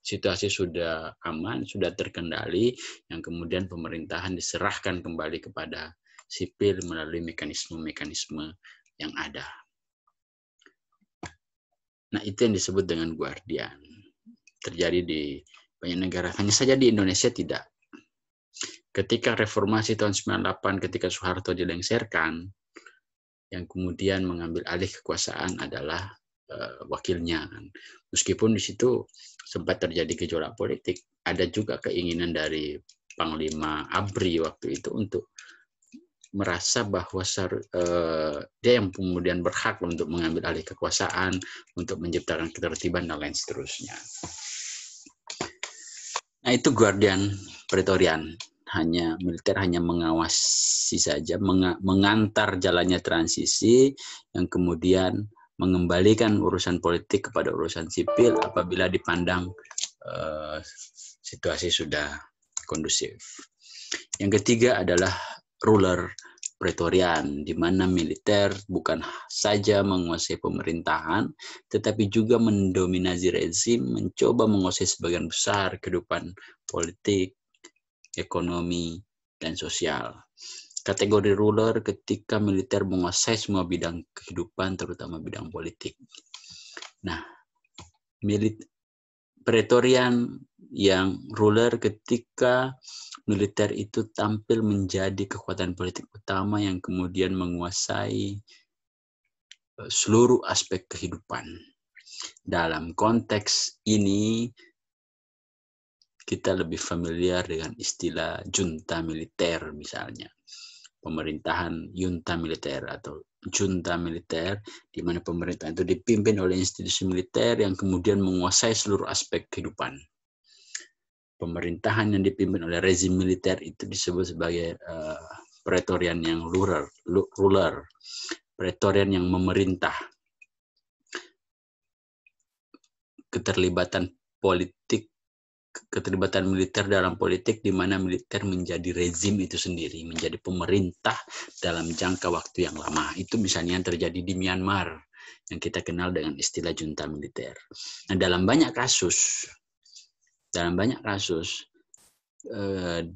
situasi sudah aman, sudah terkendali, yang kemudian pemerintahan diserahkan kembali kepada sipil melalui mekanisme-mekanisme yang ada. Nah, itu yang disebut dengan Guardian. Terjadi di banyak negara, hanya saja di Indonesia tidak. Ketika reformasi tahun 98, ketika Soeharto dilengsarkan, yang kemudian mengambil alih kekuasaan adalah wakilnya. Meskipun di situ sempat terjadi gejolak politik, ada juga keinginan dari Panglima ABRI waktu itu untuk merasa bahwa dia yang kemudian berhak untuk mengambil alih kekuasaan, untuk menciptakan ketertiban dan lain seterusnya. Nah, itu Guardian Praetorian. Militer hanya mengawasi saja, mengantar jalannya transisi, yang kemudian mengembalikan urusan politik kepada urusan sipil apabila dipandang situasi sudah kondusif. Yang ketiga adalah ruler Praetorian, di mana militer bukan saja menguasai pemerintahan, tetapi juga mendominasi rezim, mencoba menguasai sebagian besar kehidupan politik, ekonomi, dan sosial. Kategori ruler ketika militer menguasai semua bidang kehidupan, terutama bidang politik. Nah, Praetorian yang ruler ketika militer itu tampil menjadi kekuatan politik utama yang kemudian menguasai seluruh aspek kehidupan. Dalam konteks ini, kita lebih familiar dengan istilah junta militer misalnya. Pemerintahan junta militer atau junta militer, di mana pemerintahan itu dipimpin oleh institusi militer yang kemudian menguasai seluruh aspek kehidupan. Pemerintahan yang dipimpin oleh rezim militer itu disebut sebagai Praetorian yang ruler, Praetorian yang memerintah. Keterlibatan politik keterlibatan militer dalam politik, di mana militer menjadi rezim itu sendiri, menjadi pemerintah dalam jangka waktu yang lama. Itu misalnya yang terjadi di Myanmar, yang kita kenal dengan istilah junta militer. Nah, dalam banyak kasus,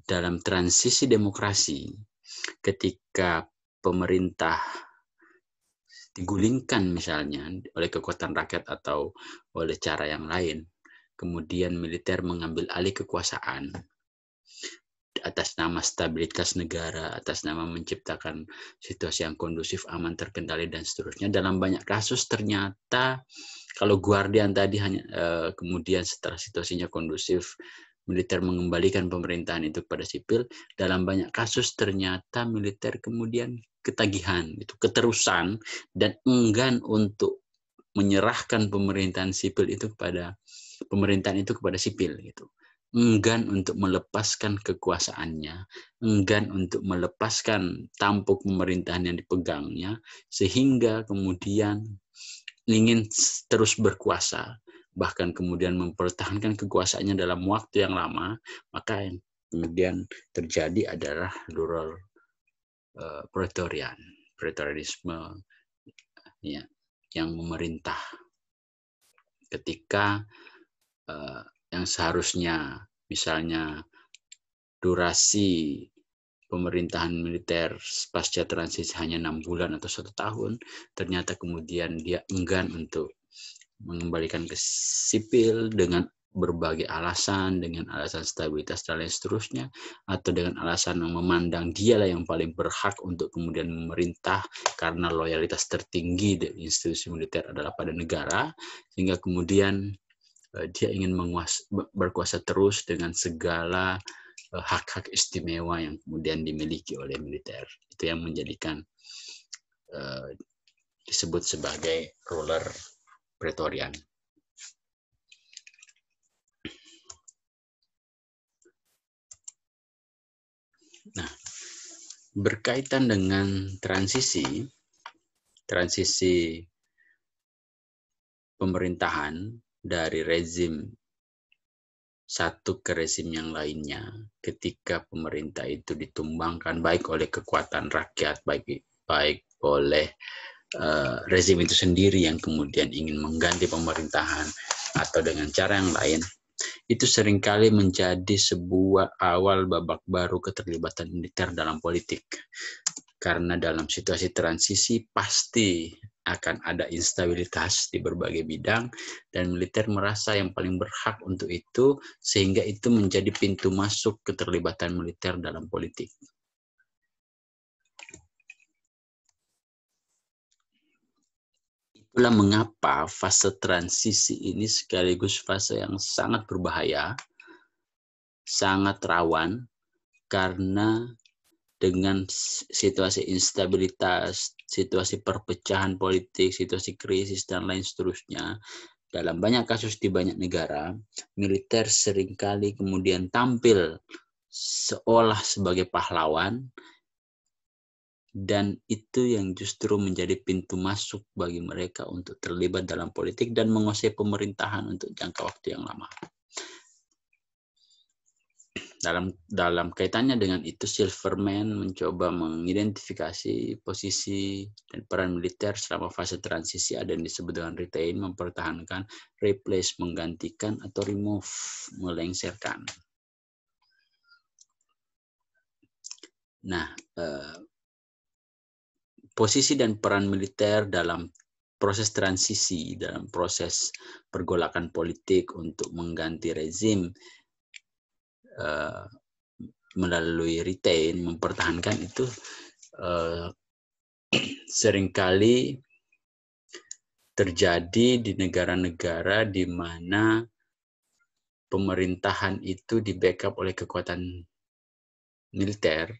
dalam transisi demokrasi, ketika pemerintah digulingkan misalnya oleh kekuatan rakyat atau oleh cara yang lain, kemudian militer mengambil alih kekuasaan atas nama stabilitas negara, atas nama menciptakan situasi yang kondusif, aman, terkendali, dan seterusnya. Dalam banyak kasus ternyata, kalau Guardian tadi hanya kemudian setelah situasinya kondusif, militer mengembalikan pemerintahan itu kepada sipil, dalam banyak kasus ternyata militer kemudian ketagihan, itu keterusan, dan enggan untuk menyerahkan pemerintahan kepada sipil gitu. Enggan untuk melepaskan kekuasaannya, enggan untuk melepaskan tampuk pemerintahan yang dipegangnya, sehingga kemudian ingin terus berkuasa, bahkan kemudian mempertahankan kekuasaannya dalam waktu yang lama. Maka yang kemudian terjadi adalah rural Praetorianisme, ya, yang memerintah ketika yang seharusnya misalnya durasi pemerintahan militer pasca transisi hanya 6 bulan atau 1 tahun, ternyata kemudian dia enggan untuk mengembalikan ke sipil dengan berbagai alasan, dengan alasan stabilitas dan lain seterusnya, atau dengan alasan yang memandang dialah yang paling berhak untuk kemudian memerintah karena loyalitas tertinggi dari institusi militer adalah pada negara, sehingga kemudian dia ingin berkuasa terus dengan segala hak-hak istimewa yang kemudian dimiliki oleh militer. Itu yang menjadikan disebut sebagai ruler Praetorian. Nah, berkaitan dengan transisi pemerintahan dari rezim satu ke rezim yang lainnya, ketika pemerintah itu ditumbangkan baik oleh kekuatan rakyat, baik oleh rezim itu sendiri yang kemudian ingin mengganti pemerintahan atau dengan cara yang lain, itu seringkali menjadi sebuah awal babak baru keterlibatan militer dalam politik. Karena dalam situasi transisi pasti akan ada instabilitas di berbagai bidang, dan militer merasa yang paling berhak untuk itu, sehingga itu menjadi pintu masuk keterlibatan militer dalam politik. Itulah mengapa fase transisi ini sekaligus fase yang sangat berbahaya, sangat rawan, karena dengan situasi instabilitas, situasi perpecahan politik, situasi krisis, dan lain seterusnya, dalam banyak kasus di banyak negara, militer seringkali kemudian tampil seolah sebagai pahlawan, dan itu yang justru menjadi pintu masuk bagi mereka untuk terlibat dalam politik dan menguasai pemerintahan untuk jangka waktu yang lama. Dalam kaitannya dengan itu, Silverman mencoba mengidentifikasi posisi dan peran militer selama fase transisi ada yang disebut dengan retain, mempertahankan, replace, menggantikan, atau remove, melengsarkan. Nah, posisi dan peran militer dalam proses transisi, dalam proses pergolakan politik untuk mengganti rezim melalui retain, mempertahankan, itu seringkali terjadi di negara-negara di mana pemerintahan itu di-backup oleh kekuatan militer,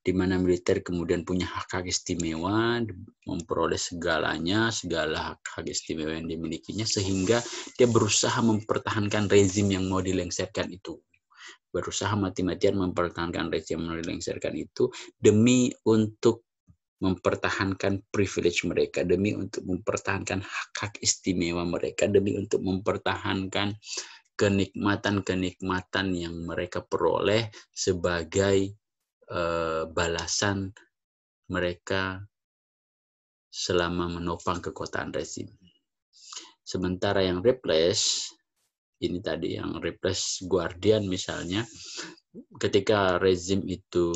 di mana militer kemudian punya hak-hak istimewa, memperoleh segalanya, segala hak-hak istimewa yang dimilikinya, sehingga dia berusaha mempertahankan rezim yang mau dilengsarkan itu. Berusaha mati-matian mempertahankan rezim yang mau dilengsarkan itu demi untuk mempertahankan privilege mereka, demi untuk mempertahankan hak-hak istimewa mereka, demi untuk mempertahankan kenikmatan-kenikmatan yang mereka peroleh sebagai balasan mereka selama menopang kekuasaan rezim. Sementara yang replace, ini tadi yang replace Guardian misalnya, ketika rezim itu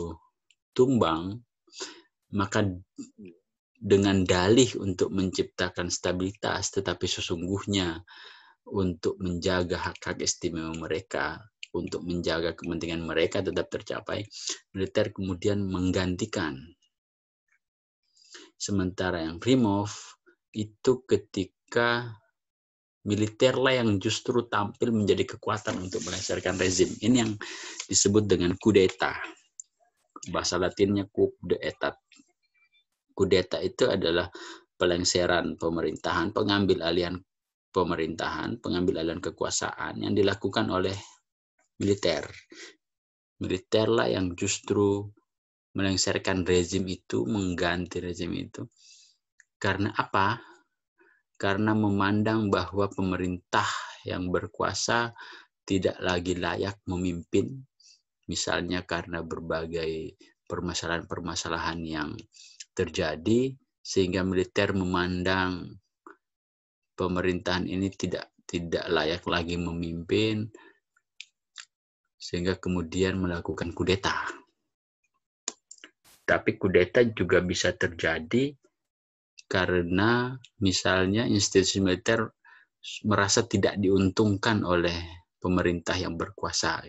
tumbang, maka dengan dalih untuk menciptakan stabilitas, tetapi sesungguhnya untuk menjaga hak-hak istimewa mereka, untuk menjaga kepentingan mereka tetap tercapai, militer kemudian menggantikan. Sementara yang remove itu ketika militerlah yang justru tampil menjadi kekuatan untuk melengsarkan rezim. Ini yang disebut dengan kudeta. Bahasa Latinnya coup d'etat. Kudeta itu adalah pelengseran pemerintahan, pengambil alihan pemerintahan, pengambil alihan kekuasaan yang dilakukan oleh militer. Militerlah yang justru melengsarkan rezim itu, mengganti rezim itu. Karena apa? Karena memandang bahwa pemerintah yang berkuasa tidak lagi layak memimpin, misalnya karena berbagai permasalahan-permasalahan yang terjadi, sehingga militer memandang pemerintahan ini tidak layak lagi memimpin, sehingga kemudian melakukan kudeta. Tapi kudeta juga bisa terjadi karena misalnya institusi militer merasa tidak diuntungkan oleh pemerintah yang berkuasa.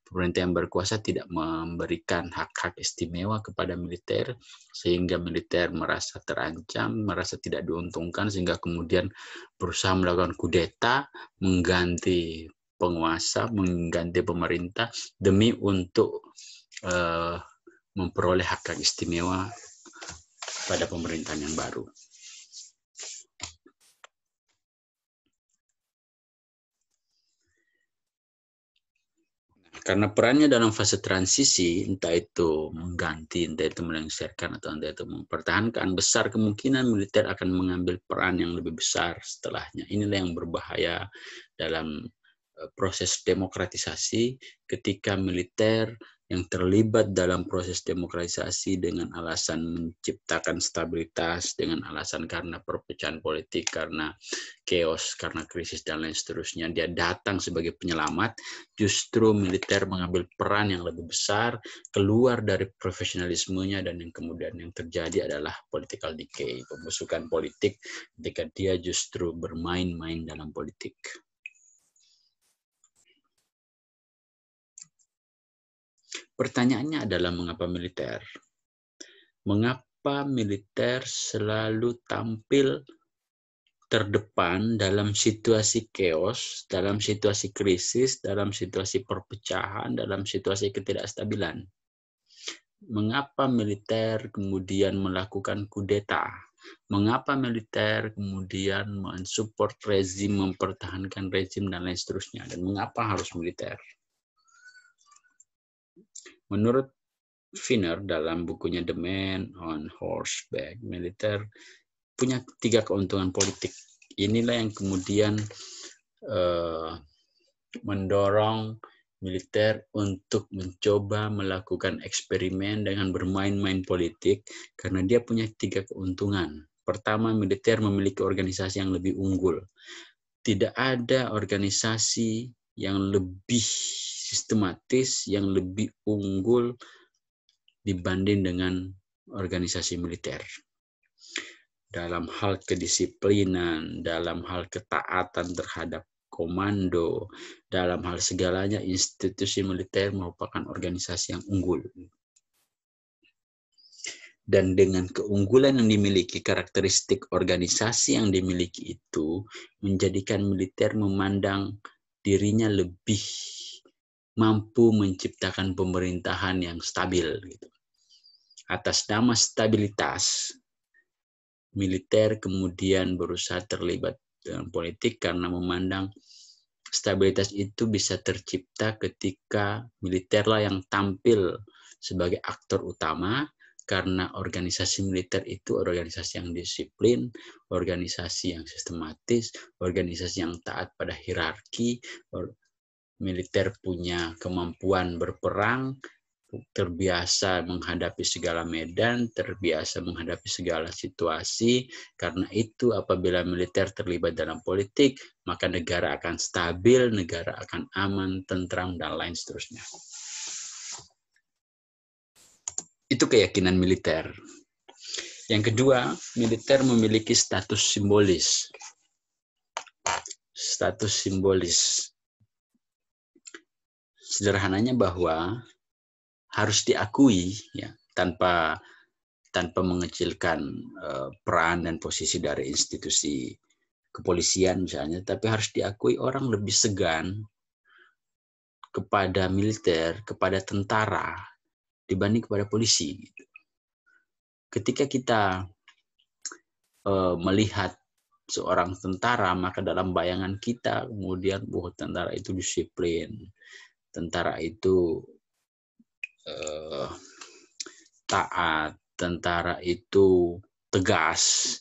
Pemerintah yang berkuasa tidak memberikan hak-hak istimewa kepada militer, sehingga militer merasa terancam, merasa tidak diuntungkan, sehingga kemudian berusaha melakukan kudeta, mengganti penguasa, mengganti pemerintah, demi untuk memperoleh hak-hak istimewa pada pemerintahan yang baru. Karena perannya dalam fase transisi, entah itu mengganti, entah itu melengsarkan, atau entah itu mempertahankan, besar kemungkinan militer akan mengambil peran yang lebih besar setelahnya. Inilah yang berbahaya dalam proses demokratisasi, ketika militer yang terlibat dalam proses demokratisasi dengan alasan menciptakan stabilitas, dengan alasan karena perpecahan politik, karena chaos, karena krisis, dan lain seterusnya, dia datang sebagai penyelamat. Justru militer mengambil peran yang lebih besar, keluar dari profesionalismenya, dan yang kemudian yang terjadi adalah political decay, pembusukan politik, ketika dia justru bermain-main dalam politik. Pertanyaannya adalah mengapa militer? Mengapa militer selalu tampil terdepan dalam situasi chaos, dalam situasi krisis, dalam situasi perpecahan, dalam situasi ketidakstabilan? Mengapa militer kemudian melakukan kudeta? Mengapa militer kemudian mensupport rezim, mempertahankan rezim, dan lain seterusnya? Dan mengapa harus militer? Menurut Finner dalam bukunya The Man on Horseback, militer punya 3 keuntungan politik. Inilah yang kemudian mendorong militer untuk mencoba melakukan eksperimen dengan bermain-main politik, karena dia punya 3 keuntungan. Pertama, militer memiliki organisasi yang lebih unggul. Tidak ada organisasi yang lebih sistematis, yang lebih unggul dibanding dengan organisasi militer. Dalam hal kedisiplinan, dalam hal ketaatan terhadap komando, dalam hal segalanya, institusi militer merupakan organisasi yang unggul. Dan dengan keunggulan yang dimiliki, karakteristik organisasi yang dimiliki itu menjadikan militer memandang dirinya lebih mampu menciptakan pemerintahan yang stabil. Atas nama stabilitas, militer kemudian berusaha terlibat dalam politik karena memandang stabilitas itu bisa tercipta ketika militerlah yang tampil sebagai aktor utama, karena organisasi militer itu organisasi yang disiplin, organisasi yang sistematis, organisasi yang taat pada hierarki, militer punya kemampuan berperang, terbiasa menghadapi segala medan, terbiasa menghadapi segala situasi. Karena itu apabila militer terlibat dalam politik, maka negara akan stabil, negara akan aman, tentram, dan lain seterusnya. Itu keyakinan militer. Yang kedua, militer memiliki status simbolis. Status simbolis. Sederhananya bahwa harus diakui, ya, tanpa mengecilkan peran dan posisi dari institusi kepolisian misalnya, tapi harus diakui orang lebih segan kepada militer, kepada tentara dibanding kepada polisi. Ketika kita melihat seorang tentara, maka dalam bayangan kita kemudian bahwa tentara itu disiplin, tentara itu taat, tentara itu tegas,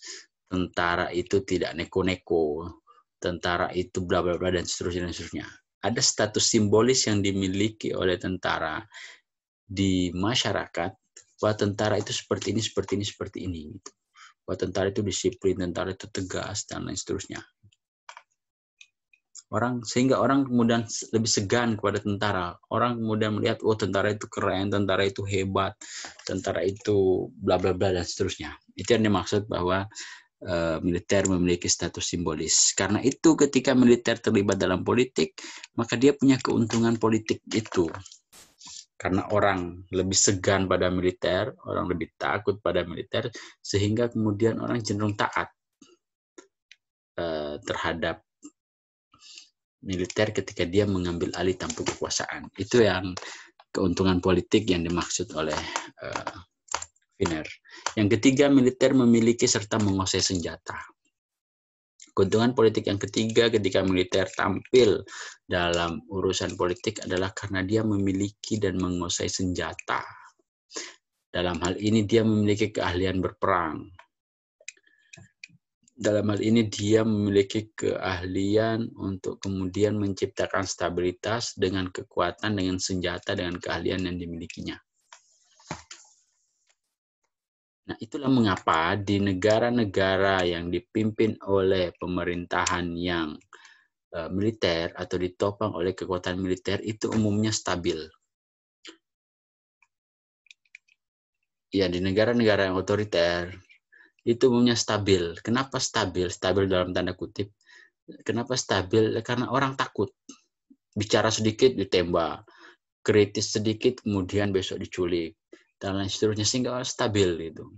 tentara itu tidak neko-neko, tentara itu bla bla bla dan seterusnya dan seterusnya. Ada status simbolis yang dimiliki oleh tentara di masyarakat bahwa tentara itu seperti ini, seperti ini, seperti ini. Bahwa tentara itu disiplin, tentara itu tegas dan lain seterusnya. Sehingga orang kemudian lebih segan kepada tentara. Orang kemudian melihat, oh tentara itu keren, tentara itu hebat, tentara itu bla bla bla dan seterusnya. Itu yang dimaksud bahwa militer memiliki status simbolis. Karena itu ketika militer terlibat dalam politik, maka dia punya keuntungan politik itu. Karena orang lebih segan pada militer, orang lebih takut pada militer, sehingga kemudian orang cenderung taat terhadap militer ketika dia mengambil alih tampuk kekuasaan. Itu yang keuntungan politik yang dimaksud oleh Wiener. Yang ketiga, militer memiliki serta menguasai senjata. Keuntungan politik yang ketiga ketika militer tampil dalam urusan politik adalah karena dia memiliki dan menguasai senjata. Dalam hal ini dia memiliki keahlian berperang. Dalam hal ini dia memiliki keahlian untuk kemudian menciptakan stabilitas dengan kekuatan, dengan senjata, dengan keahlian yang dimilikinya. Nah, itulah mengapa di negara-negara yang dipimpin oleh pemerintahan yang militer atau ditopang oleh kekuatan militer itu umumnya stabil. Ya, di negara-negara yang otoriter itu umumnya stabil. Kenapa stabil? Stabil dalam tanda kutip. Kenapa stabil? Karena orang takut. Bicara sedikit ditembak, kritis sedikit kemudian besok diculik, dan lain seterusnya, sehingga orang stabil itu.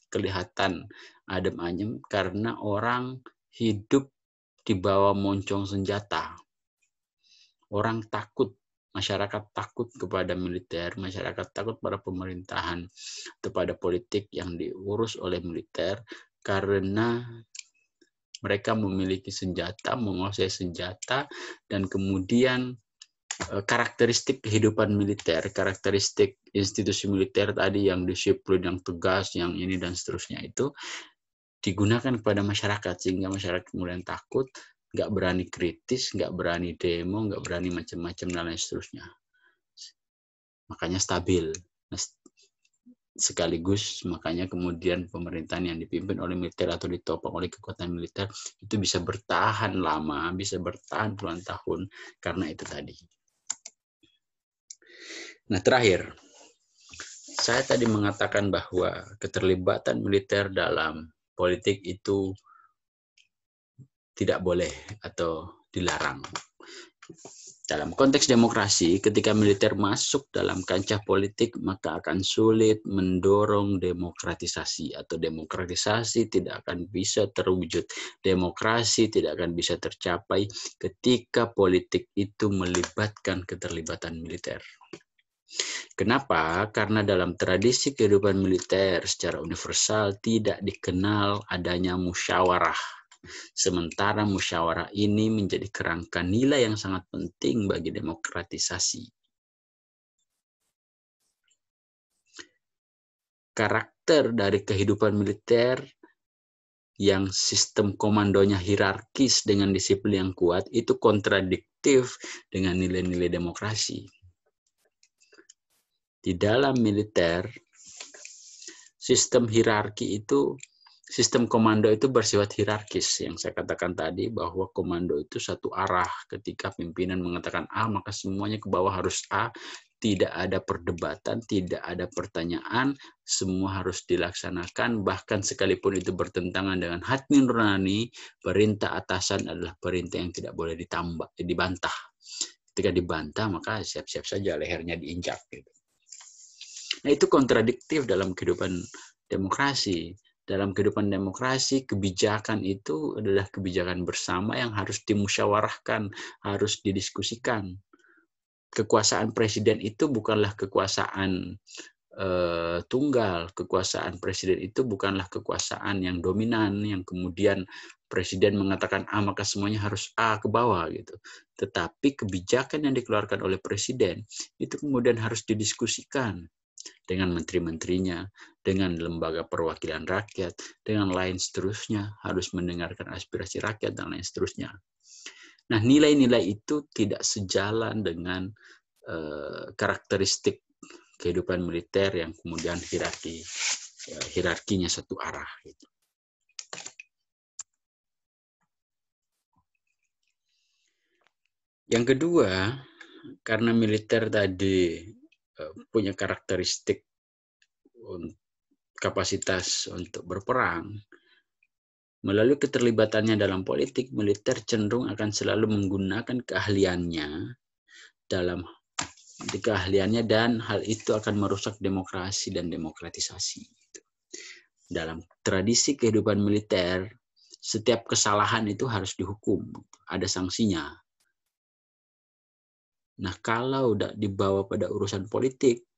Kelihatan adem ayem karena orang hidup di bawah moncong senjata. Orang takut, masyarakat takut kepada militer, masyarakat takut pada pemerintahan, kepada politik yang diurus oleh militer karena mereka memiliki senjata, menguasai senjata, dan kemudian karakteristik kehidupan militer, karakteristik institusi militer tadi yang disiplin, yang tegas, yang ini dan seterusnya itu digunakan kepada masyarakat sehingga masyarakat kemudian takut, nggak berani kritis, nggak berani demo, nggak berani macam-macam dan lain seterusnya. Makanya stabil. Sekaligus makanya kemudian pemerintahan yang dipimpin oleh militer atau ditopang oleh kekuatan militer itu bisa bertahan lama, bisa bertahan puluhan tahun karena itu tadi. Nah, terakhir, saya tadi mengatakan bahwa keterlibatan militer dalam politik itu tidak boleh atau dilarang. Dalam konteks demokrasi, ketika militer masuk dalam kancah politik, maka akan sulit mendorong demokratisasi, atau demokratisasi tidak akan bisa terwujud. Demokrasi tidak akan bisa tercapai ketika politik itu melibatkan keterlibatan militer. Kenapa? Karena dalam tradisi kehidupan militer secara universal tidak dikenal adanya musyawarah. Sementara musyawarah ini menjadi kerangka nilai yang sangat penting bagi demokratisasi. Karakter dari kehidupan militer yang sistem komandonya hierarkis dengan disiplin yang kuat itu kontradiktif dengan nilai-nilai demokrasi. Di dalam militer, sistem hierarki itu, sistem komando itu bersifat hierarkis. Yang saya katakan tadi bahwa komando itu satu arah. Ketika pimpinan mengatakan A, maka semuanya ke bawah harus A. Tidak ada perdebatan, tidak ada pertanyaan, semua harus dilaksanakan. Bahkan sekalipun itu bertentangan dengan hati nurani, perintah atasan adalah perintah yang tidak boleh dibantah. Ketika dibantah, maka siap-siap saja lehernya diinjak. Gitu. Nah, itu kontradiktif dalam kehidupan demokrasi. Dalam kehidupan demokrasi, kebijakan itu adalah kebijakan bersama yang harus dimusyawarahkan, harus didiskusikan. Kekuasaan presiden itu bukanlah kekuasaan tunggal. Kekuasaan presiden itu bukanlah kekuasaan yang dominan, yang kemudian presiden mengatakan A, maka semuanya harus A ke bawah gitu. Tetapi kebijakan yang dikeluarkan oleh presiden itu kemudian harus didiskusikan dengan menteri-menterinya, dengan lembaga perwakilan rakyat, dengan lain seterusnya, harus mendengarkan aspirasi rakyat dan lain seterusnya. Nah, nilai-nilai itu tidak sejalan dengan karakteristik kehidupan militer yang kemudian hierarkinya satu arah. Gitu. Yang kedua, karena militer tadi punya karakteristik kapasitas untuk berperang, melalui keterlibatannya dalam politik, militer cenderung akan selalu menggunakan keahliannya dan hal itu akan merusak demokrasi dan demokratisasi. Dalam tradisi kehidupan militer, setiap kesalahan itu harus dihukum, ada sanksinya. Nah, kalau udah dibawa pada urusan politik,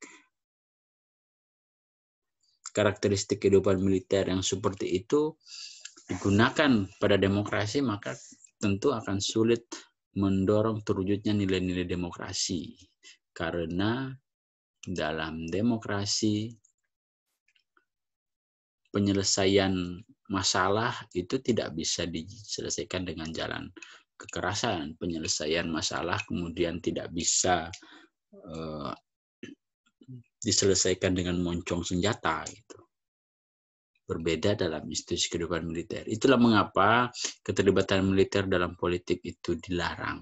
karakteristik kehidupan militer yang seperti itu digunakan pada demokrasi, maka tentu akan sulit mendorong terwujudnya nilai-nilai demokrasi. Karena dalam demokrasi, penyelesaian masalah itu tidak bisa diselesaikan dengan jalan kekerasan. Penyelesaian masalah kemudian tidak bisa diselesaikan dengan moncong senjata. Gitu. Berbeda dalam institusi kehidupan militer. Itulah mengapa keterlibatan militer dalam politik itu dilarang.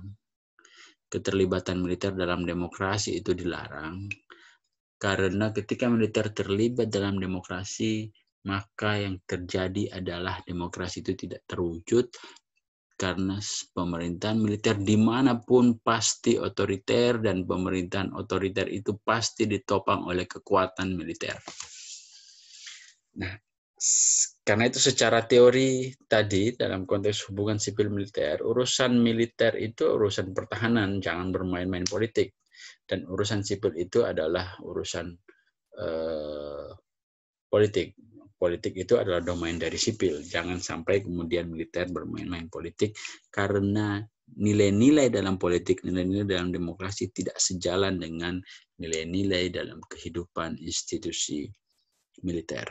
Keterlibatan militer dalam demokrasi itu dilarang. Karena ketika militer terlibat dalam demokrasi, maka yang terjadi adalah demokrasi itu tidak terwujud. Karena pemerintahan militer dimanapun pasti otoriter, dan pemerintahan otoriter itu pasti ditopang oleh kekuatan militer. Nah, karena itu secara teori tadi dalam konteks hubungan sipil militer, urusan militer itu urusan pertahanan, jangan bermain-main politik. Dan urusan sipil itu adalah urusan politik. Politik itu adalah domain dari sipil. Jangan sampai kemudian militer bermain-main politik, karena nilai-nilai dalam politik, nilai-nilai dalam demokrasi tidak sejalan dengan nilai-nilai dalam kehidupan institusi militer.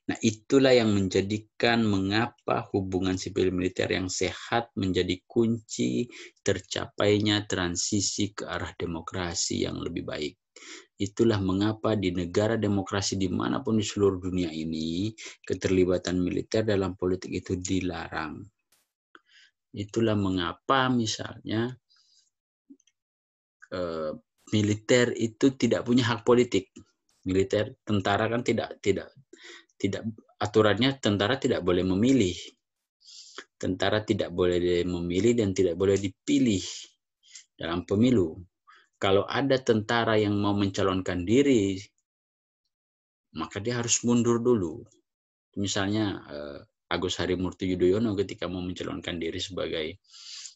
Nah, itulah yang menjadikan mengapa hubungan sipil militer yang sehat menjadi kunci tercapainya transisi ke arah demokrasi yang lebih baik. Itulah mengapa di negara demokrasi dimanapun di seluruh dunia ini, keterlibatan militer dalam politik itu dilarang. Itulah mengapa misalnya militer itu tidak punya hak politik. Militer, tentara kan tidak aturannya tentara tidak boleh memilih. Tentara tidak boleh memilih dan tidak boleh dipilih dalam pemilu. Kalau ada tentara yang mau mencalonkan diri, maka dia harus mundur dulu. Misalnya Agus Harimurti Yudhoyono ketika mau mencalonkan diri sebagai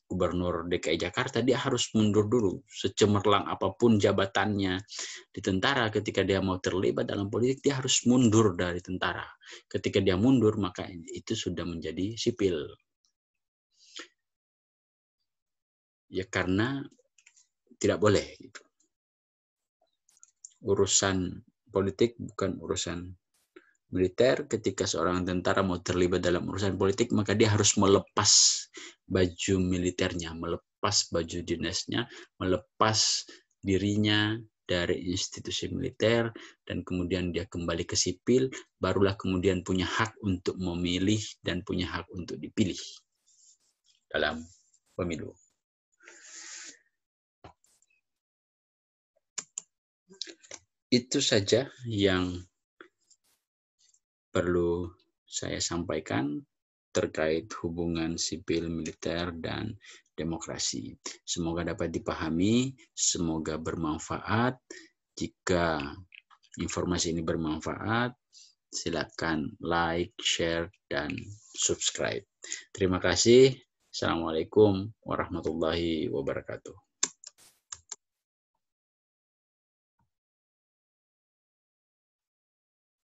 Gubernur DKI Jakarta, dia harus mundur dulu. Secemerlang apapun jabatannya di tentara, ketika dia mau terlibat dalam politik, dia harus mundur dari tentara. Ketika dia mundur, maka itu sudah menjadi sipil. Ya karena tidak boleh. Gitu. Urusan politik bukan urusan militer, ketika seorang tentara mau terlibat dalam urusan politik, maka dia harus melepas baju militernya, melepas baju dinasnya, melepas dirinya dari institusi militer, dan kemudian dia kembali ke sipil, barulah kemudian punya hak untuk memilih dan punya hak untuk dipilih dalam pemilu. Itu saja yang perlu saya sampaikan terkait hubungan sipil, militer, dan demokrasi. Semoga dapat dipahami, semoga bermanfaat. Jika informasi ini bermanfaat, silakan like, share, dan subscribe. Terima kasih. Assalamualaikum warahmatullahi wabarakatuh.